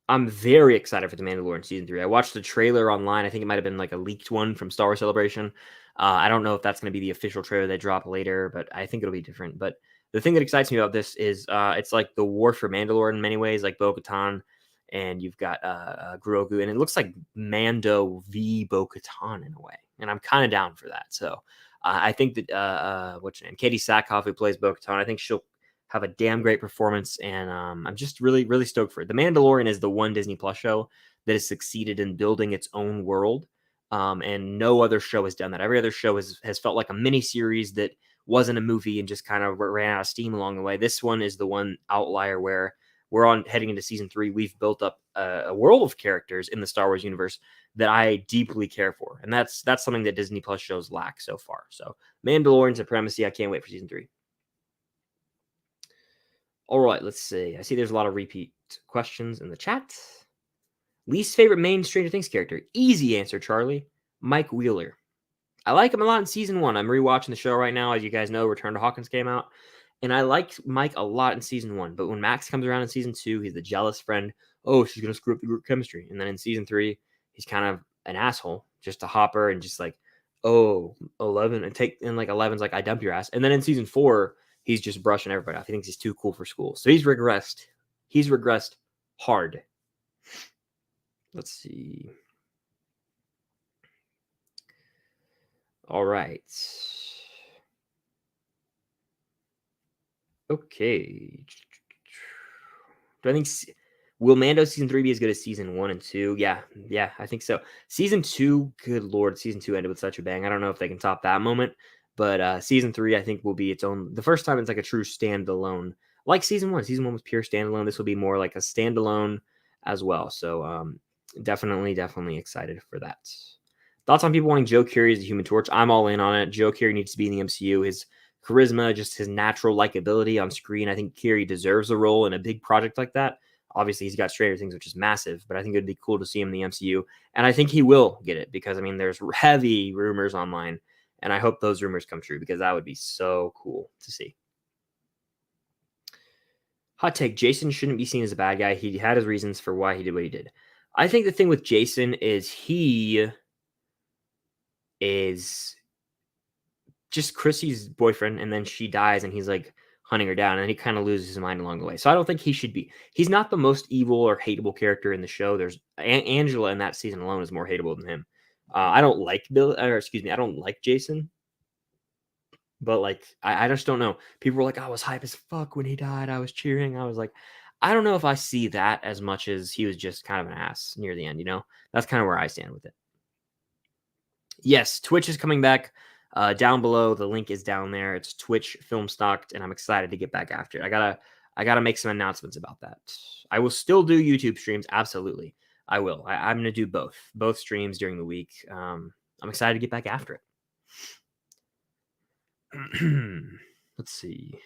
I'm very excited for The Mandalorian season 3. I watched the trailer online. I think it might have been like a leaked one from Star Wars Celebration. I don't know if that's going to be the official trailer they drop later, but I think it'll be different. But the thing that excites me about this is it's like the war for Mandalore in many ways, like Bo-Katan, and you've got Grogu, and it looks like Mando v Bo-Katan in a way, and I'm kind of down for that. So I think that what's her name, Katie Sackhoff, who plays Bo-Katan, I think she'll have a damn great performance, and I'm just really, really stoked for it. The Mandalorian is the one Disney Plus show that has succeeded in building its own world, and no other show has done that. Every other show has felt like a mini series that wasn't a movie and just kind of ran out of steam along the way. This one is the one outlier where we're on heading into season 3. We've built up a world of characters in the Star Wars universe that I deeply care for, and that's something that Disney Plus shows lack so far. So Mandalorian Supremacy, I can't wait for season 3. All right, let's see. I see there's a lot of repeat questions in the chat. Least favorite main Stranger Things character? Easy answer, Charlie. Mike Wheeler. I like him a lot in season 1. I'm rewatching the show right now. As you guys know, Return to Hawkins came out. And I liked Mike a lot in season 1. But when Max comes around in season 2, he's the jealous friend. Oh, she's going to screw up the group chemistry. And then in season 3, he's kind of an asshole. Just a hopper and just like, oh, 11. And like 11's like, I dump your ass. And then in season 4, he's just brushing everybody off. He thinks he's too cool for school. So he's regressed. He's regressed hard. Let's see. All right. Okay. Do I think will Mando season 3 be as good as season 1 and 2? Yeah, I think so. Season 2, good lord, season 2 ended with such a bang. I don't know if they can top that moment, but season 3 I think will be its own. The first time it's like a true standalone, like season 1. Season 1 was pure standalone. This will be more like a standalone as well. So definitely excited for that. Thoughts on people wanting Joe Keery as the Human Torch? I'm all in on it. Joe Keery needs to be in the MCU. His charisma, just his natural likability on screen. I think Keery deserves a role in a big project like that. Obviously, he's got Stranger Things, which is massive, but I think it'd be cool to see him in the MCU. And I think he will get it because, I mean, there's heavy rumors online, and I hope those rumors come true because that would be so cool to see. Hot take, Jason shouldn't be seen as a bad guy. He had his reasons for why he did what he did. I think the thing with Jason is he is just Chrissy's boyfriend, and then she dies, and he's like hunting her down, and then he kind of loses his mind along the way. So I don't think he should be. He's not the most evil or hateable character in the show. There's Angela in that season alone is more hateable than him. I don't like I don't like Jason, but like I just don't know. People were like, I was hype as fuck when he died. I was cheering. I was like, I don't know if I see that as much as he was just kind of an ass near the end, you know? That's kind of where I stand with it. Yes, Twitch is coming back. Down below, the link is down there. It's Twitch Film Stocked, and I'm excited to get back after it. I gotta make some announcements about that. I will still do YouTube streams, absolutely. I will. I'm gonna do both streams during the week. I'm excited to get back after it. Let's see.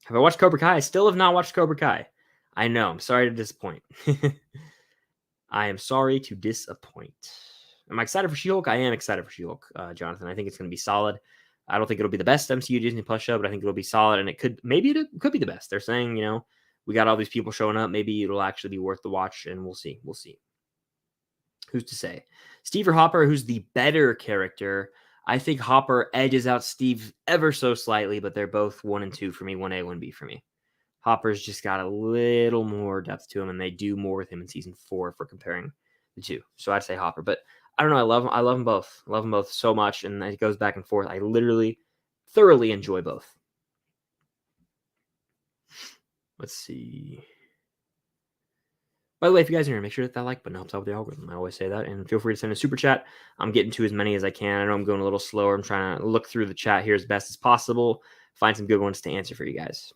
Have I watched Cobra Kai? I still have not watched Cobra Kai. I know. I'm sorry to disappoint. I am sorry to disappoint. Am I excited for She-Hulk? I am excited for She-Hulk, Jonathan. I think it's going to be solid. I don't think it'll be the best MCU Disney Plus show, but I think it'll be solid, and it could be the best. They're saying, we got all these people showing up. Maybe it'll actually be worth the watch, and we'll see. We'll see. Who's to say? Steve or Hopper, who's the better character? I think Hopper edges out Steve ever so slightly, but they're both 1 and 2 for me, 1A, 1B for me. Hopper's just got a little more depth to him, and they do more with him in season 4 for comparing the two. So I'd say Hopper, but I don't know. I love them both. I love them both so much, and it goes back and forth. I literally thoroughly enjoy both. Let's see. By the way, if you guys are here, make sure to hit that like button. It helps out with the algorithm. I always say that. And feel free to send a super chat. I'm getting to as many as I can. I know I'm going a little slower. I'm trying to look through the chat here as best as possible. Find some good ones to answer for you guys.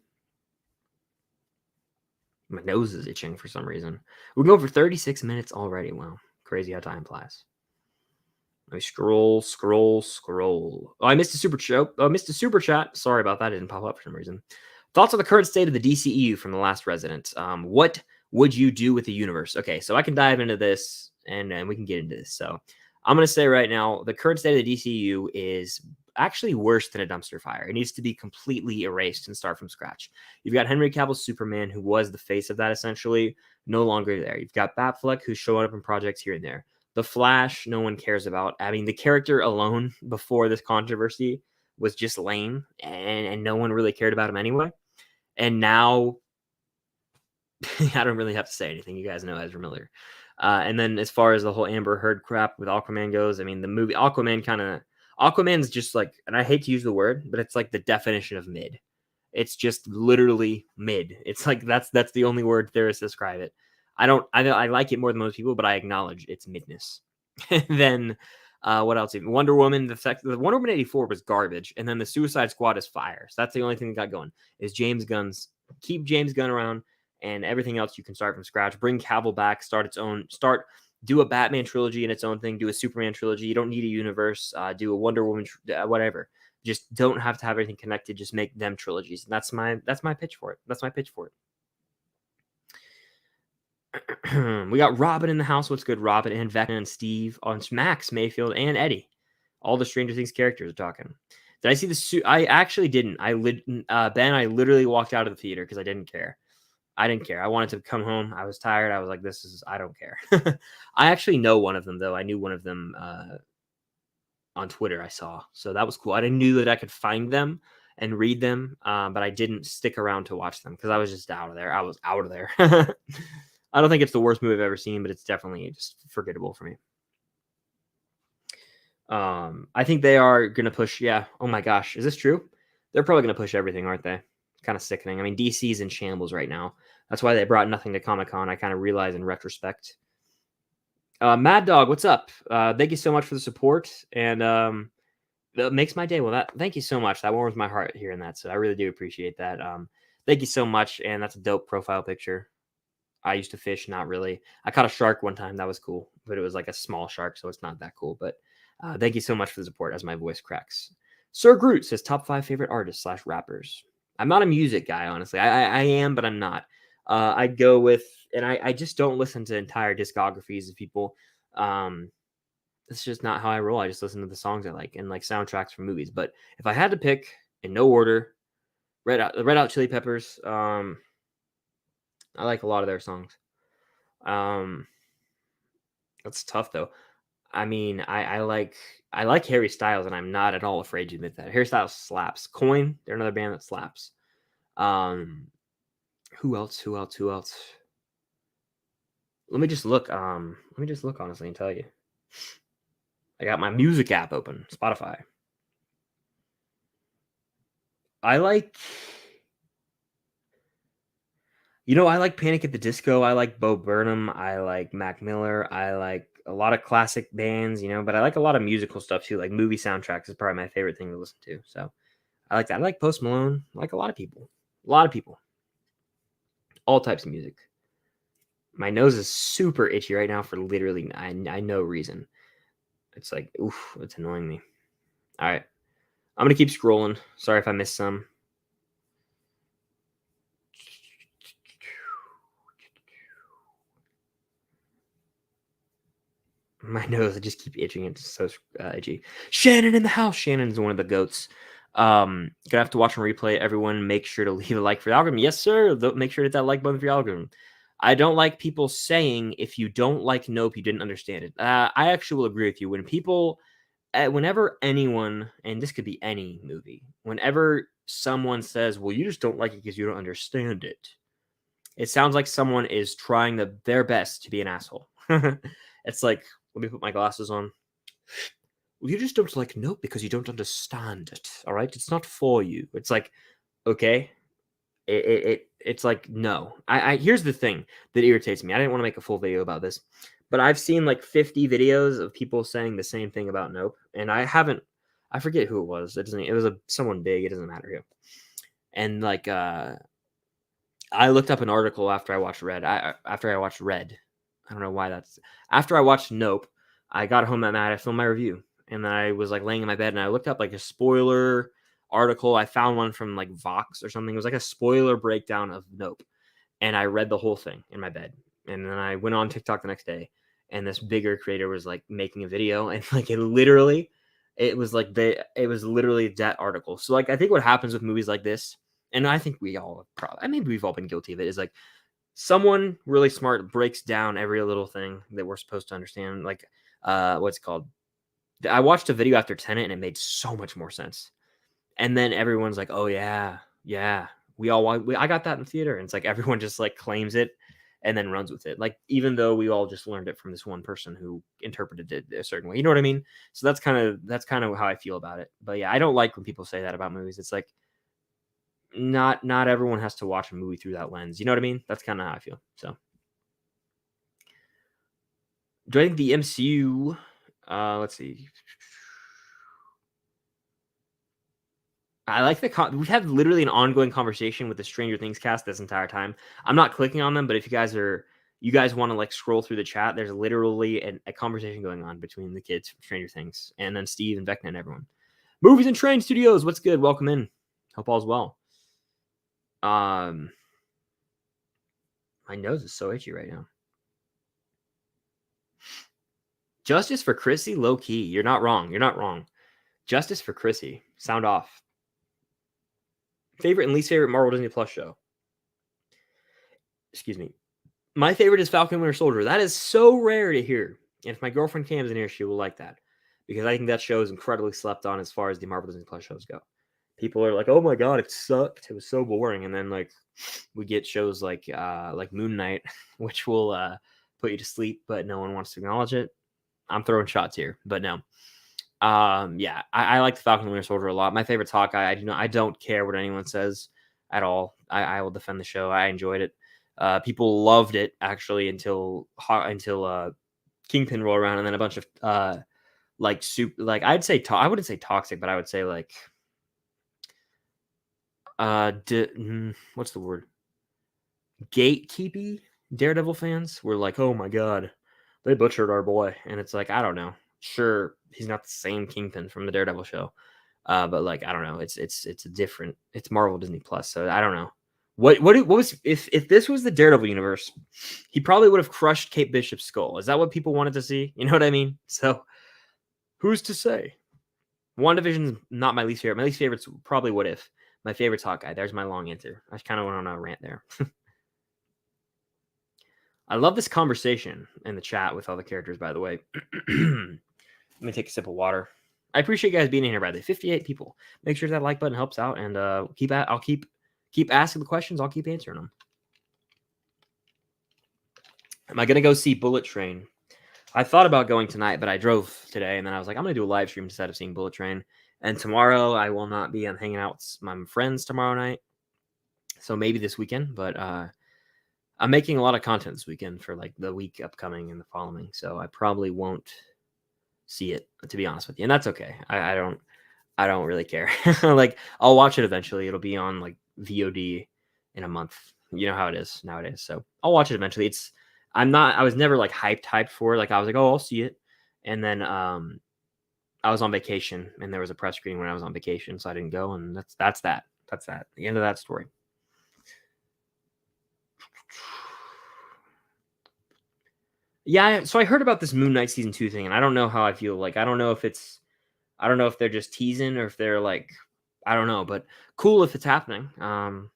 My nose is itching for some reason. We're going for 36 minutes already. Wow. Crazy how time flies. Let me scroll. Oh, I missed a super chat. Oh, I missed a super chat. Sorry about that. It didn't pop up for some reason. Thoughts on the current state of the DCEU from The Last Resident. What would you do with the universe? Okay, so I can dive into this, and we can get into this. So I'm going to say right now, the current state of the DCEU is actually worse than a dumpster fire. It needs to be completely erased and start from scratch. You've got Henry Cavill's Superman, who was the face of that essentially, no longer there. You've got Batfleck, who's showing up in projects here and there. The Flash, no one cares about. I mean, the character alone before this controversy was just lame, and no one really cared about him anyway. And now, I don't really have to say anything. You guys know Ezra Miller. And then as far as the whole Amber Heard crap with Aquaman goes, I mean, the movie Aquaman's just like, and I hate to use the word, but it's like the definition of mid. It's just literally mid. It's like that's the only word there is to describe it. I like it more than most people, but I acknowledge its midness. Then what else? Wonder Woman, the Wonder Woman 84 was garbage, and then the Suicide Squad is fire. So that's the only thing that got going. Is keep James Gunn around, and everything else you can start from scratch. Bring Cavill back, do a Batman trilogy in its own thing, do a Superman trilogy. You don't need a universe. Do a Wonder Woman, whatever. Just don't have to have everything connected. Just make them trilogies. And that's my pitch for it. We got Robin in the house. What's good? Robin and Vecna and Steve on Max, Mayfield, and Eddie. All the Stranger Things characters are talking. Did I see the suit? I actually didn't. Ben, I literally walked out of the theater because I didn't care. I wanted to come home. I was tired. I was like, I don't care. I actually know one of them, though. I knew one of them on Twitter I saw. So that was cool. I knew that I could find them and read them, but I didn't stick around to watch them because I was just out of there. I was out of there. I don't think it's the worst movie I've ever seen, but it's definitely just forgettable for me. I think they are going to push. Yeah. Oh my gosh. Is this true? They're probably going to push everything, aren't they? It's kind of sickening. I mean, DC's in shambles right now. That's why they brought nothing to Comic-Con. I kind of realize in retrospect. Mad Dog, what's up? Thank you so much for the support. And that makes my day. Well, thank you so much. That warms my heart hearing that. So I really do appreciate that. Thank you so much. And that's a dope profile picture. I used to fish, not really. I caught a shark one time. That was cool, but it was like a small shark, so it's not that cool. But thank you so much for the support as my voice cracks. Sir Groot says top 5 favorite artists / rappers. I'm not a music guy, honestly. I am, but I'm not. I'd go with, and I just don't listen to entire discographies of people. It's just not how I roll. I just listen to the songs I like and like soundtracks from movies. But if I had to pick in no order, Red Hot Chili Peppers. I like a lot of their songs. That's tough though. I mean, I like Harry Styles, and I'm not at all afraid to admit that. Harry Styles slaps. Coin, they're another band that slaps. Who else? Let me just look. Honestly and tell you. I got my music app open, Spotify. I like You know, I like Panic at the Disco. I like Bo Burnham. I like Mac Miller. I like a lot of classic bands, you know, but I like a lot of musical stuff too. Like movie soundtracks is probably my favorite thing to listen to. So I like that. I like Post Malone. I like a lot of people. A lot of people. All types of music. My nose is super itchy right now for literally I no reason. It's like, oof, it's annoying me. All right. I'm going to keep scrolling. Sorry if I missed some. My nose, I just keep itching. It's so itchy. Shannon in the house. Shannon's one of the goats. Gonna have to watch and replay. Everyone, make sure to leave a like for the algorithm. Yes, sir. Make sure to hit that like button for your algorithm. I don't like people saying if you don't like Nope, you didn't understand it. I actually will agree with you. When people, whenever anyone, and this could be any movie, whenever someone says, "Well, you just don't like it because you don't understand it," it sounds like someone is trying their best to be an asshole. It's like, let me put my glasses on. Well, you just don't like Nope because you don't understand it. All right, it's not for you. It's like, okay, it's like no. I here's the thing that irritates me. I didn't want to make a full video about this, but I've seen like 50 videos of people saying the same thing about Nope, and I haven't. I forget who it was. It doesn't. It was someone big. It doesn't matter who. And like, I looked up an article after I watched Red. After I watched Red, I don't know why that's after I watched Nope. I got home that night. I filmed my review, and then I was like laying in my bed, and I looked up like a spoiler article. I found one from like Vox or something. It was like a spoiler breakdown of Nope, and I read the whole thing in my bed. And then I went on TikTok the next day, and this bigger creator was like making a video, and like it was literally that article. So like I think what happens with movies like this, and I think we all probably, I mean, we've all been guilty of it, is like someone really smart breaks down every little thing that we're supposed to understand. Like, what's it called? I watched a video after Tenet, and it made so much more sense. And then everyone's like, "Oh yeah, yeah, I got that in theater." And it's like everyone just like claims it and then runs with it. Like even though we all just learned it from this one person who interpreted it a certain way. You know what I mean? So that's kind of how I feel about it. But yeah, I don't like when people say that about movies. It's like not everyone has to watch a movie through that lens. You know what I mean? That's kind of how I feel. So, do I think the MCU? Let's see. I like we have literally an ongoing conversation with the Stranger Things cast this entire time. I'm not clicking on them, but if you guys want to like scroll through the chat, there's literally a conversation going on between the kids from Stranger Things and then Steve and Vecna and everyone. Movies and Train Studios, what's good? Welcome in. Hope all's well. My nose is so itchy right now. Justice for Chrissy, low key. You're not wrong. You're not wrong. Justice for Chrissy. Sound off. Favorite and least favorite Marvel Disney Plus show. Excuse me. My favorite is Falcon Winter Soldier. That is so rare to hear. And if my girlfriend Cam's in here, she will like that. Because I think that show is incredibly slept on as far as the Marvel Disney Plus shows go. People are like, "Oh my god, it sucked. It was so boring." And then like we get shows like Moon Knight, which will put you to sleep, but no one wants to acknowledge it. I'm throwing shots here, but no. Yeah, I like the Falcon and Winter Soldier a lot. My favorite's Hawkeye. I don't care what anyone says at all. I will defend the show. I enjoyed it. People loved it actually until Kingpin rolled around, and then a bunch of I'd say I wouldn't say toxic, but I would say like what's the word? Gatekeepy Daredevil fans were like, "Oh my god, they butchered our boy," and it's like I don't know. Sure, he's not the same Kingpin from the Daredevil show, but like I don't know. It's a different. It's Marvel Disney Plus, so I don't know. What was if this was the Daredevil universe, he probably would have crushed Kate Bishop's skull. Is that what people wanted to see? You know what I mean? So who's to say? WandaVision's not my least favorite. My least favorite's probably What If. My favorite's Hawkeye. There's my long answer. I kind of went on a rant there. I love this conversation in the chat with all the characters, by the way. Let me take a sip of water. I appreciate you guys being in here, by the way. 58 people. Make sure that like button helps out, and I'll keep asking the questions. I'll keep answering them. Am I gonna go see Bullet Train? I thought about going tonight, but I drove today, and then I was like, I'm gonna do a live stream instead of seeing Bullet Train. And tomorrow I will not be. I'm hanging out with my friends tomorrow night, so maybe this weekend. But I'm making a lot of content this weekend for like the week upcoming and the following, so I probably won't see it, to be honest with you, and that's okay. I don't really care. Like, I'll watch it eventually. It'll be on like VOD in a month. You know how it is nowadays. So I'll watch it eventually. I was never like hyped for it. Like I was like, oh, I'll see it. And then I was on vacation and there was a press screening when I was on vacation, so I didn't go. And that's that. That's that. The end of that story. Yeah, so I heard about this Moon Knight season 2 thing, and I don't know how I feel. Like I don't know if they're just teasing or if they're like, I don't know, but cool if it's happening. I'm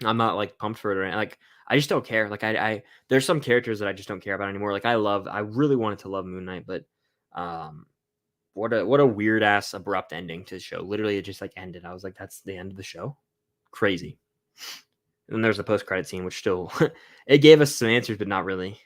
not like pumped for it or anything. Like I just don't care. Like I there's some characters that I just don't care about anymore. Like I really wanted to love Moon Knight, but um what a weird ass abrupt ending to the show. Literally it just like ended. I was like, that's the end of the show. Crazy. And then there's a post credit scene, which still it gave us some answers, but not really.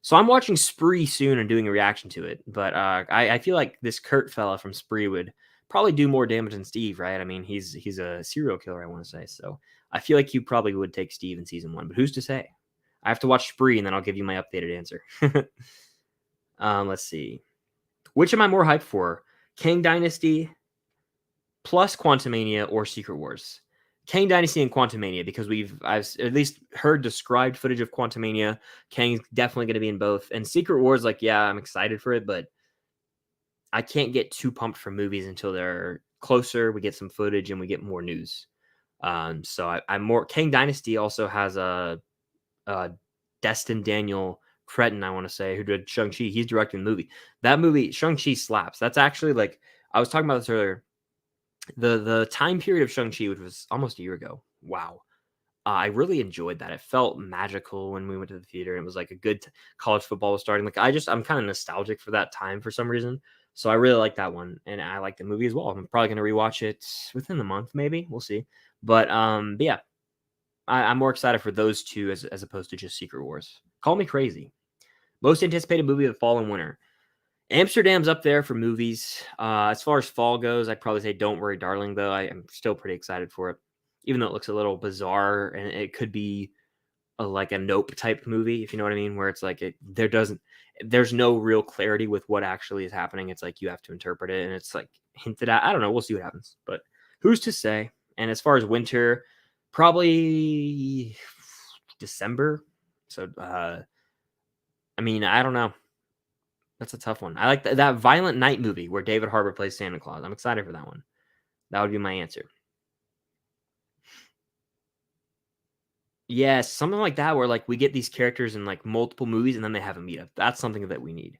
So I'm watching Spree soon and doing a reaction to it. But I feel like this Kurt fella from Spree would probably do more damage than Steve, right? I mean, he's a serial killer, I want to say. So I feel like you probably would take Steve in season 1, but who's to say? I have to watch Spree and then I'll give you my updated answer. Let's see. Which am I more hyped for? Kang Dynasty plus Quantumania or Secret Wars? Kang Dynasty and Quantumania, because I've at least heard described footage of Quantumania. Kang's definitely going to be in both. And Secret Wars, like, yeah, I'm excited for it, but I can't get too pumped for movies until they're closer. We get some footage and we get more news. So I'm more. Kang Dynasty also has a Destin Daniel Cretton, I want to say, who did Shang-Chi. He's directing the movie. That movie, Shang-Chi, slaps. That's actually like, I was talking about this earlier. The time period of Shang-Chi, which was almost a year ago. Wow. I really enjoyed that. It felt magical when we went to the theater. It was like a good college football was starting. Like I'm kind of nostalgic for that time for some reason. So I really like that one, and I like the movie as well. I'm probably gonna rewatch it within the month, maybe. We'll see. But yeah, I'm more excited for those two as opposed to just Secret Wars. Call me crazy. Most anticipated movie of the fall and winter. Amsterdam's up there for movies. As far as fall goes, I'd probably say Don't Worry, Darling, though. I am still pretty excited for it, even though it looks a little bizarre and it could be like a Nope type movie, if you know what I mean, where it's like there's no real clarity with what actually is happening. It's like you have to interpret it, and it's like hinted at. I don't know. We'll see what happens, but who's to say? And as far as winter, probably December. So, I mean, I don't know. That's a tough one. I like that Violent Night movie where David Harbour plays Santa Claus. I'm excited for that one. That would be my answer. Yes, something like that where like we get these characters in like multiple movies and then they have a meetup. That's something that we need.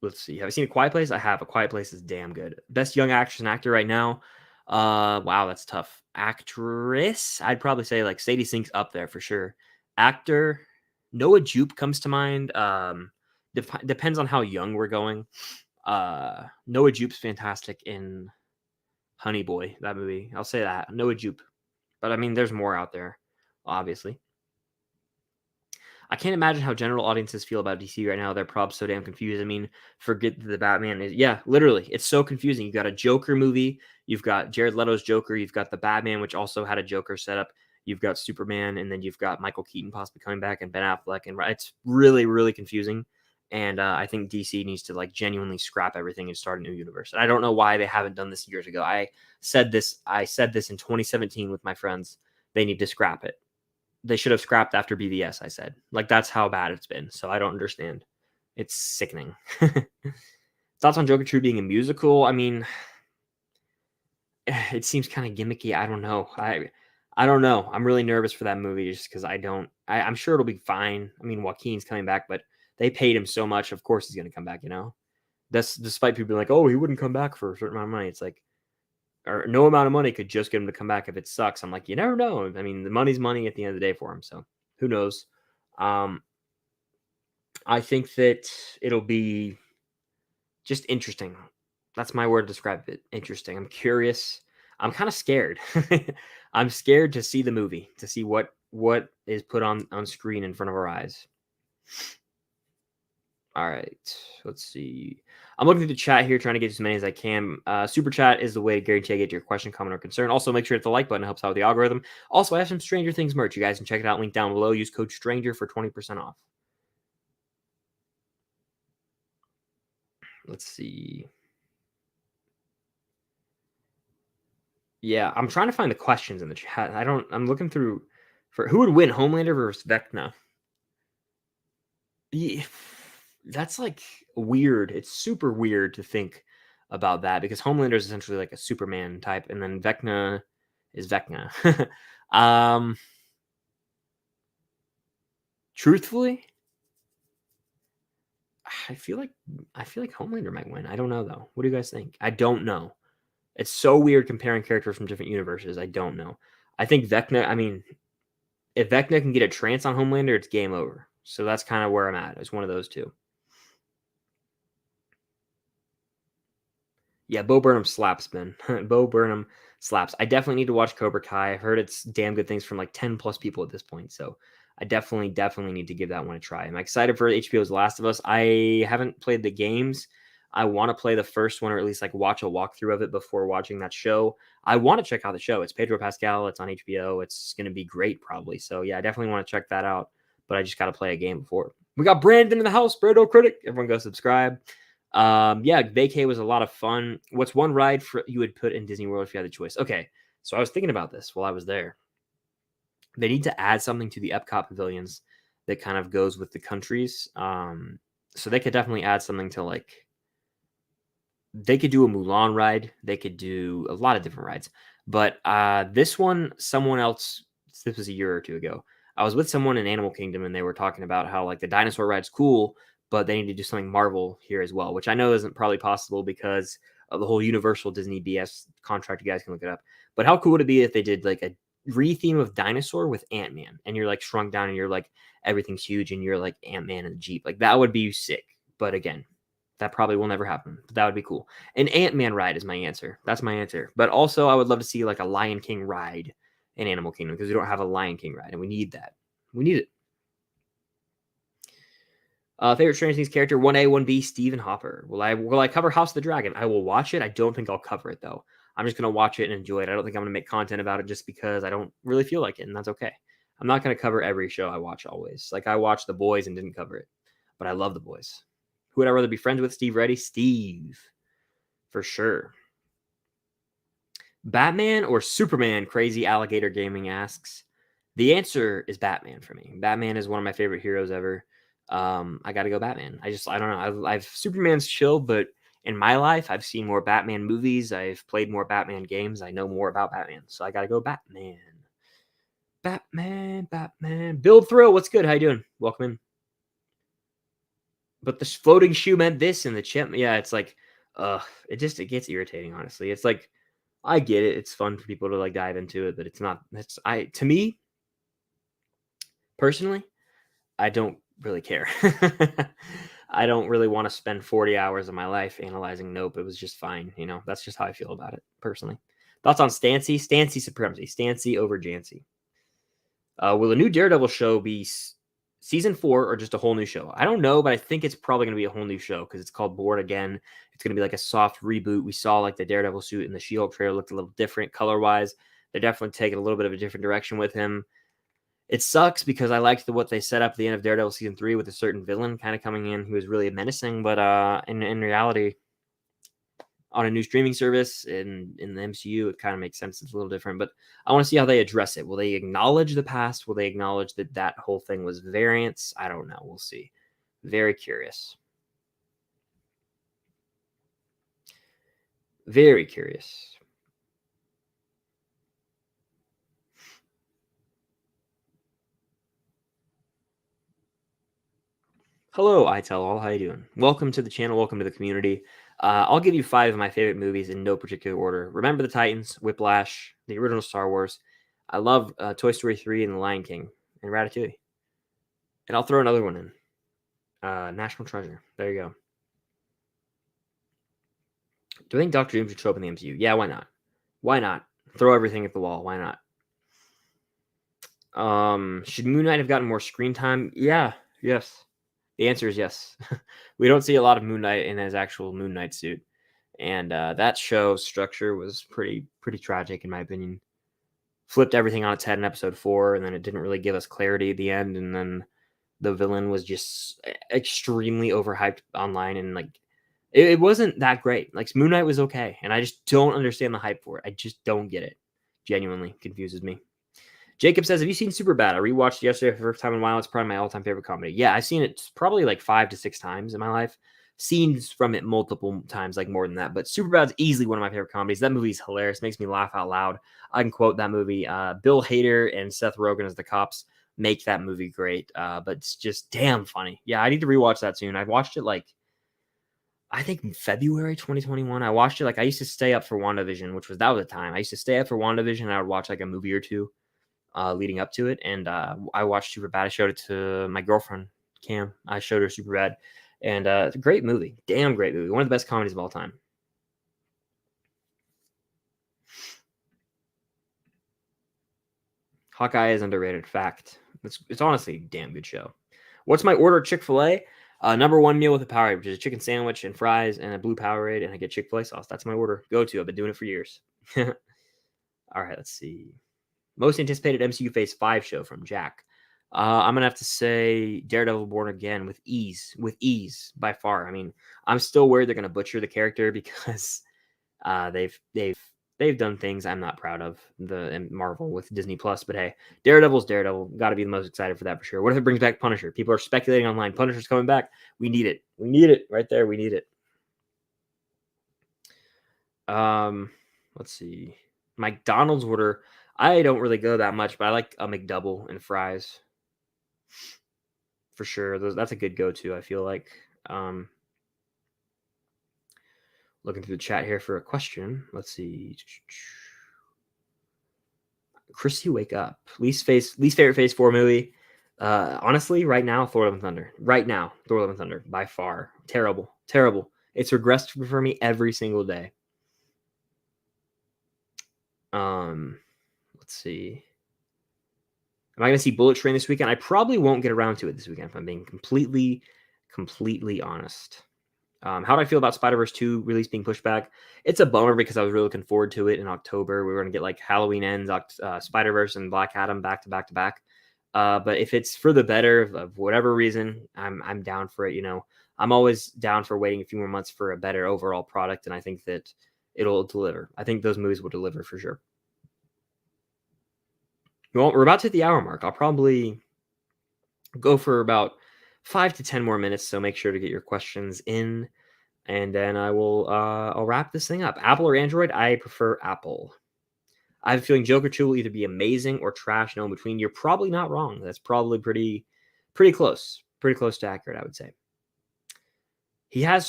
Let's see. Have I seen A Quiet Place? I have. A Quiet Place is damn good. Best young actress and actor right now. Wow, that's tough. Actress, I'd probably say like Sadie Sink's up there for sure. Actor, Noah Jupe comes to mind. Depends on how young we're going. Noah Jupe's fantastic in Honey Boy, that movie. I'll say that. Noah Jupe. But I mean, there's more out there, obviously. I can't imagine how general audiences feel about DC right now. They're probably so damn confused. I mean, forget the Batman is, yeah, literally, it's so confusing. You got a Joker movie, you've got Jared Leto's Joker, you've got the Batman, which also had a Joker setup, you've got Superman, and then you've got Michael Keaton possibly coming back and Ben Affleck, and it's really, really confusing. And I think DC needs to like genuinely scrap everything and start a new universe. And I don't know why they haven't done this years ago. I said this in 2017 with my friends. They need to scrap it. They should have scrapped after BVS, I said. Like, that's how bad it's been. So I don't understand. It's sickening. Thoughts on Joker 2 being a musical? I mean, it seems kind of gimmicky. I don't know. I don't know. I'm really nervous for that movie just because I'm sure it'll be fine. I mean, Joaquin's coming back, but they paid him so much. Of course he's going to come back, you know? That's despite people being like, oh, he wouldn't come back for a certain amount of money. It's like, or no amount of money could just get him to come back if it sucks. I'm like, you never know. I mean, the money's money at the end of the day for him. So who knows? I think that it'll be just interesting. That's my word to describe it. Interesting. I'm curious. I'm kind of scared. I'm scared to see the movie, to see what is put on screen in front of our eyes. All right, let's see. I'm looking through the chat here, trying to get as many as I can. Super chat is the way to guarantee I get to your question, comment, or concern. Also, make sure to hit the like button. It helps out with the algorithm. Also, I have some Stranger Things merch. You guys can check it out. Link down below. Use code STRANGER for 20% off. Let's see. Yeah, I'm trying to find the questions in the chat. I'm looking through for who would win, Homelander versus Vecna. Yeah, that's like weird. It's super weird to think about that because Homelander is essentially like a Superman type, and then Vecna is Vecna. um, truthfully, I feel like Homelander might win. I don't know though. What do you guys think? I don't know. It's so weird comparing characters from different universes. I don't know. I think Vecna. I mean, if Vecna can get a trance on Homelander, it's game over. So that's kind of where I'm at. It's one of those two. Yeah, Bo Burnham slaps, man. Bo Burnham slaps. I definitely need to watch Cobra Kai. I've heard it's damn good things from like 10 plus people at this point. So I definitely need to give that one a try. I'm excited for HBO's Last of Us. I haven't played the games. I want to play the first one or at least like watch a walkthrough of it before watching that show. I want to check out the show. It's Pedro Pascal. It's on HBO. It's going to be great probably. So yeah, I definitely want to check that out. But I just got to play a game before. We got Brandon in the house, Brando Critic. Everyone go subscribe. Yeah, vacay was a lot of fun. What's one ride you would put in Disney World if you had the choice? Okay, so I was thinking about this while I was there. They need to add something to the Epcot pavilions that kind of goes with the countries. So they could definitely add something to like. They could do a Mulan ride. They could do a lot of different rides. But this one, someone else. This was a year or two ago. I was with someone in Animal Kingdom, and they were talking about how like the dinosaur ride's cool, but they need to do something Marvel here as well, which I know isn't probably possible because of the whole Universal Disney BS contract. You guys can look it up. But how cool would it be if they did like a re-theme of dinosaur with Ant-Man, and you're like shrunk down, and you're like everything's huge, and you're like Ant-Man in the Jeep. Like that would be sick. But again, that probably will never happen. But that would be cool. An Ant-Man ride is my answer. That's my answer. But also, I would love to see like a Lion King ride in Animal Kingdom because we don't have a Lion King ride, and we need that. We need it. Favorite Stranger Things character 1A, 1B, Stephen Hopper. Will I cover House of the Dragon? I will watch it. I don't think I'll cover it though. I'm just gonna watch it and enjoy it. I don't think I'm gonna make content about it just because I don't really feel like it, and that's okay. I'm not gonna cover every show I watch always. Like I watched The Boys and didn't cover it, but I love The Boys. Who would I rather be friends with? Steve Reddy? Steve. For sure. Batman or Superman? Crazy Alligator Gaming asks. The answer is Batman for me. Batman is one of my favorite heroes ever. I got to go Batman. I don't know. I've Superman's chill, but in my life, I've seen more Batman movies. I've played more Batman games. I know more about Batman, so I got to go Batman. Batman. Build Thrill, what's good? How you doing? Welcome in. But the floating shoe meant this, and the chimp. Yeah, it's like, it gets irritating. Honestly, it's like, I get it. It's fun for people to like dive into it, but it's not. To me personally, I don't really care. I don't really want to spend 40 hours of my life analyzing Nope. It was just fine. You know, that's just how I feel about it personally. Thoughts on Stancy? Stancy supremacy. Stancy over Jancy. Will a new Daredevil show be season 4 or just a whole new show? I don't know, but I think it's probably going to be a whole new show because it's called Board Again. It's going to be like a soft reboot. We saw like the Daredevil suit and the She-Hulk trailer looked a little different color-wise. They're definitely taking a little bit of a different direction with him. It sucks because I liked what they set up at the end of Daredevil season 3 with a certain villain kind of coming in who was really menacing, but in reality, on a new streaming service in the MCU, it kind of makes sense. It's a little different, but I want to see how they address it. Will they acknowledge the past? Will they acknowledge that whole thing was variance? I don't know. We'll see. Very curious. Very curious. Hello, I Tell All. How you doing? Welcome to the channel. Welcome to the community. I'll give you 5 of my favorite movies in no particular order. Remember the Titans, Whiplash, the original Star Wars. I love Toy Story 3 and The Lion King and Ratatouille. And I'll throw another one in. National Treasure. There you go. Do I think Dr. Doom should show up in the MCU? Yeah, why not? Why not? Throw everything at the wall. Why not? Should Moon Knight have gotten more screen time? Yeah. Yes. The answer is yes. We don't see a lot of Moon Knight in his actual Moon Knight suit, and that show structure was pretty tragic in my opinion. Flipped everything on its head in episode 4, and then it didn't really give us clarity at the end, and then the villain was just extremely overhyped online, and like it wasn't that great. Like Moon Knight was okay, and I just don't understand the hype for it. I just don't get it. Genuinely confuses me. Jacob says, have you seen Superbad? I rewatched it yesterday for the first time in a while. It's probably my all-time favorite comedy. Yeah, I've seen it probably like 5 to 6 times in my life. Scenes from it multiple times, like more than that. But Superbad's easily one of my favorite comedies. That movie's hilarious. Makes me laugh out loud. I can quote that movie. Bill Hader and Seth Rogen as the cops make that movie great. But it's just damn funny. Yeah, I need to rewatch that soon. I watched it like, I think in February 2021. I watched it like I used to stay up for WandaVision, that was the time. I used to stay up for WandaVision and I would watch like a movie or two leading up to it. And I watched Superbad. I showed it to my girlfriend, Cam. I showed her Superbad. And it's a great movie. Damn great movie. One of the best comedies of all time. Hawkeye is underrated. Fact. It's honestly a damn good show. What's my order at Chick-fil-A? Number 1 meal with a Powerade, which is a chicken sandwich and fries and a blue Powerade, and I get Chick-fil-A sauce. That's my order. Go to. I've been doing it for years. All right, let's see. Most anticipated MCU Phase 5 show from Jack. I'm gonna have to say Daredevil Born Again with ease by far. I mean, I'm still worried they're gonna butcher the character because they've done things I'm not proud of in Marvel with Disney Plus. But hey, Daredevil's Daredevil. Got to be the most excited for that for sure. What if it brings back Punisher? People are speculating online. Punisher's coming back. We need it. We need it right there. We need it. Let's see. McDonald's order. I don't really go that much, but I like a McDouble and fries. For sure. That's a good go-to, I feel like. Looking through the chat here for a question. Let's see. Chrissy, wake up. Least favorite Phase 4 movie. Honestly, right now, Thor: Love and Thunder. Right now, Thor: Love and Thunder. By far. Terrible. It's regressed for me every single day. Let's see. Am I going to see Bullet Train this weekend? I probably won't get around to it this weekend, if I'm being completely honest. How do I feel about Spider-Verse 2 release being pushed back? It's a bummer because I was really looking forward to it in October. We were going to get like Halloween Ends, Spider-Verse, and Black Adam back to back. But if it's for the better of whatever reason, I'm down for it. You know, I'm always down for waiting a few more months for a better overall product, and I think that it'll deliver. I think those movies will deliver for sure. Well, we're about to hit the hour mark. I'll probably go for about 5 to 10 more minutes, so make sure to get your questions in, and then I'll wrap this thing up. Apple or Android? I prefer Apple. I have a feeling Joker 2 will either be amazing or trash, no in between. You're probably not wrong. That's probably pretty close. Pretty close to accurate, I would say.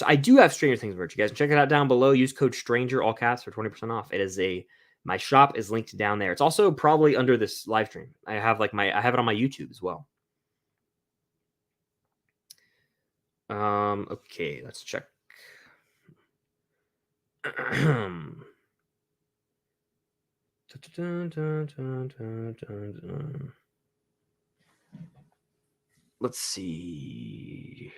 I do have Stranger Things merch. You guys can check it out down below. Use code STRANGER, all caps, for 20% off. My shop is linked down there. It's also probably under this live stream. I have it on my YouTube as well. Okay, let's check. Let's see.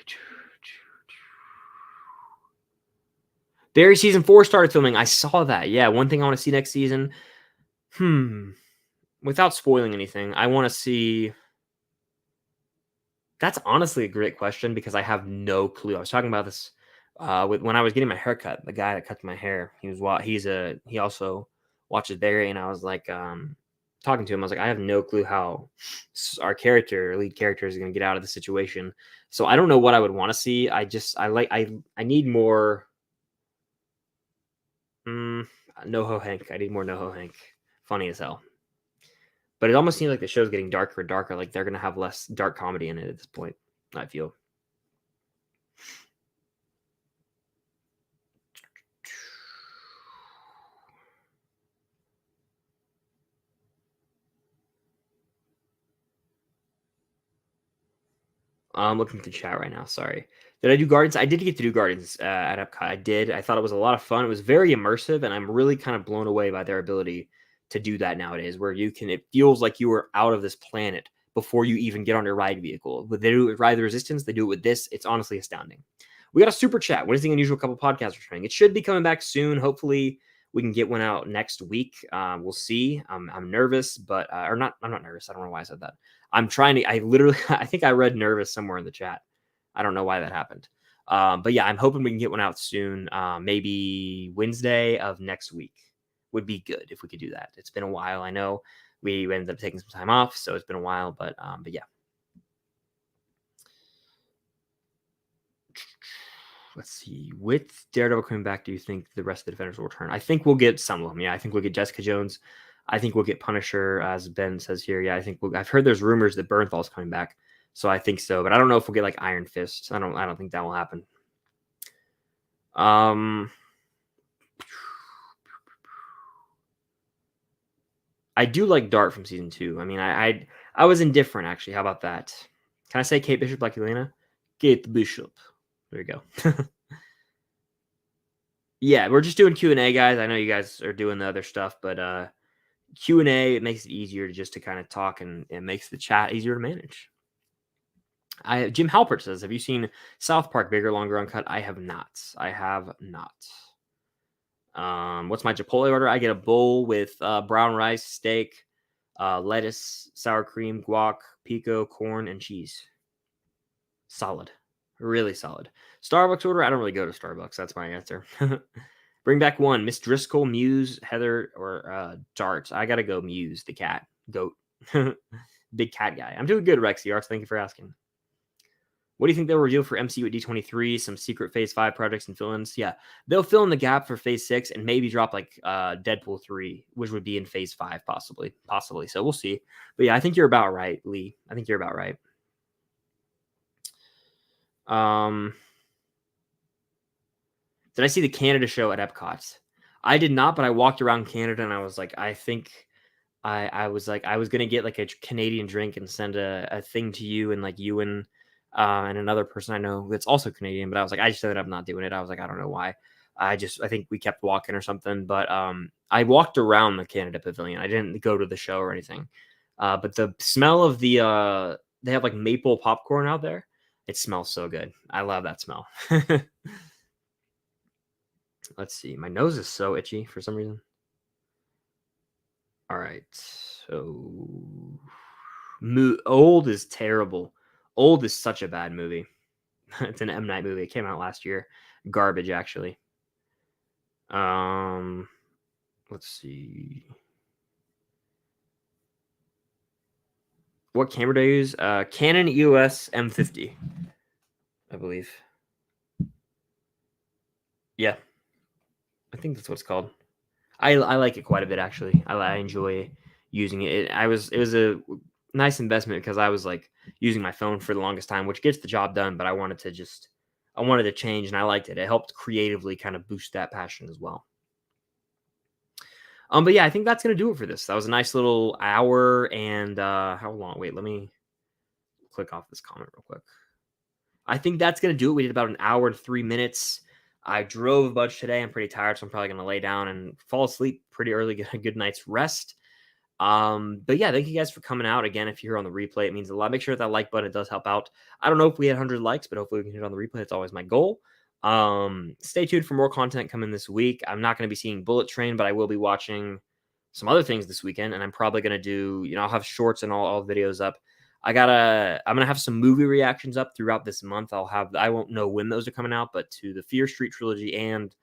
Barry season 4 started filming. I saw that. Yeah, one thing I want to see next season. Without spoiling anything, I want to see. That's honestly a great question because I have no clue. I was talking about this when I was getting my haircut. The guy that cuts my hair, he also watches Barry, and I was like talking to him. I was like, I have no clue how our lead character, is going to get out of the situation. So I don't know what I would want to see. I need more. NoHo Hank. I need more NoHo Hank. Funny as hell. But it almost seems like the show's getting darker and darker. Like they're going to have less dark comedy in it at this point, I feel. I'm looking at the chat right now. Sorry. Did I do Guardians? I did get to do Guardians at Epcot. I did. I thought it was a lot of fun. It was very immersive, and I'm really kind of blown away by their ability to do that nowadays, where it feels like you were out of this planet, before you even get on your ride vehicle. But they do it with Ride the Resistance. They do it with this. It's honestly astounding. We got a super chat. What is the unusual couple podcasts returning? It should be coming back soon. Hopefully, we can get one out next week. We'll see. I'm nervous, but or not. I'm not nervous. I don't know why I said that. I'm trying to. I literally. I think I read nervous somewhere in the chat. I don't know why that happened. But yeah, I'm hoping we can get one out soon. Maybe Wednesday of next week would be good if we could do that. It's been a while. I know we ended up taking some time off, so it's been a while. But yeah. Let's see. With Daredevil coming back, do you think the rest of the Defenders will return? I think we'll get some of them. Yeah, I think we'll get Jessica Jones. I think we'll get Punisher, as Ben says here. Yeah, I think I've heard there's rumors that Bernthal's coming back, so I think so. But I don't know if we'll get like Iron Fist. I don't think that will happen. I do like Dart from season 2. I mean, I was indifferent actually. How about that? Can I say Kate Bishop like Elena? Kate Bishop. There you go. Yeah, we're just doing Q&A, guys. I know you guys are doing the other stuff, but Q&A, it makes it easier to kind of talk, and it makes the chat easier to manage. Jim Halpert says, have you seen South Park Bigger, Longer, Uncut? I have not. What's my Chipotle order? I get a bowl with brown rice, steak, lettuce, sour cream, guac, pico, corn, and cheese. Solid. Really solid. Starbucks order? I don't really go to Starbucks. That's my answer. Bring back one. Miss Driscoll, Muse, Heather, or Dart. I got to go Muse, the cat. Goat. Big cat guy. I'm doing good, Rexy Arts. Thank you for asking. What do you think they'll reveal for MCU at D23? Some secret Phase 5 projects and fill-ins? Yeah. They'll fill in the gap for Phase 6 and maybe drop like Deadpool 3, which would be in Phase 5 possibly. So we'll see. But yeah, I think you're about right, Lee. I think you're about right. Did I see the Canada show at Epcot? I did not, but I walked around Canada and I was like, I think I was gonna get like a Canadian drink and send a thing to you, and like you and another person I know that's also Canadian, but I was like, I just ended up not doing it. I was like, I don't know why. I think we kept walking or something, but I walked around the Canada Pavilion. I didn't go to the show or anything. But the smell of the they have like maple popcorn out there. It smells so good. I love that smell. Let's see. My nose is so itchy for some reason. All right. So Old is terrible. Old is such a bad movie. It's an M. Night movie. It came out last year. Garbage, actually. Let's see. What camera do I use? Canon EOS M50, I believe. Yeah. I think that's what it's called. I like it quite a bit, actually. I enjoy using it. It was a nice investment because I was like using my phone for the longest time, which gets the job done, but I wanted to change, and I liked it. It helped creatively kind of boost that passion as well. But yeah, I think that's gonna do it for this. That was a nice little hour and how long? Wait, let me click off this comment real quick. I think that's gonna do it. We did about an hour and 3 minutes. I drove a bunch today. I'm pretty tired, so I'm probably gonna lay down and fall asleep pretty early, get a good night's rest. But yeah, thank you guys for coming out. Again, if you're here on the replay, it means a lot. Make sure that like button, it does help out. I don't know if we had 100 likes, but hopefully we can hit it on the replay. That's always my goal. Stay tuned for more content coming this week. I'm not going to be seeing Bullet Train, but I will be watching some other things this weekend, and I'm probably going to do, I'll have shorts and all videos up. I'm going to have some movie reactions up throughout this month. I won't know when those are coming out, but to the Fear Street trilogy and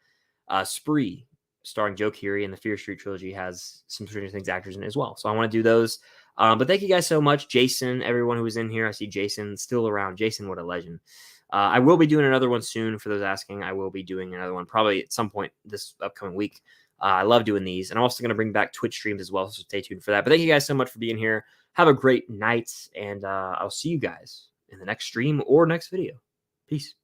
Spree, starring Joe Keery, and the Fear Street trilogy has some Stranger Things actors in it as well. So I want to do those. But thank you guys so much. Jason, everyone who was in here. I see Jason still around. Jason, what a legend. I will be doing another one soon. For those asking, I will be doing another one probably at some point this upcoming week. I love doing these. And I'm also going to bring back Twitch streams as well, so stay tuned for that. But thank you guys so much for being here. Have a great night, and I'll see you guys in the next stream or next video. Peace.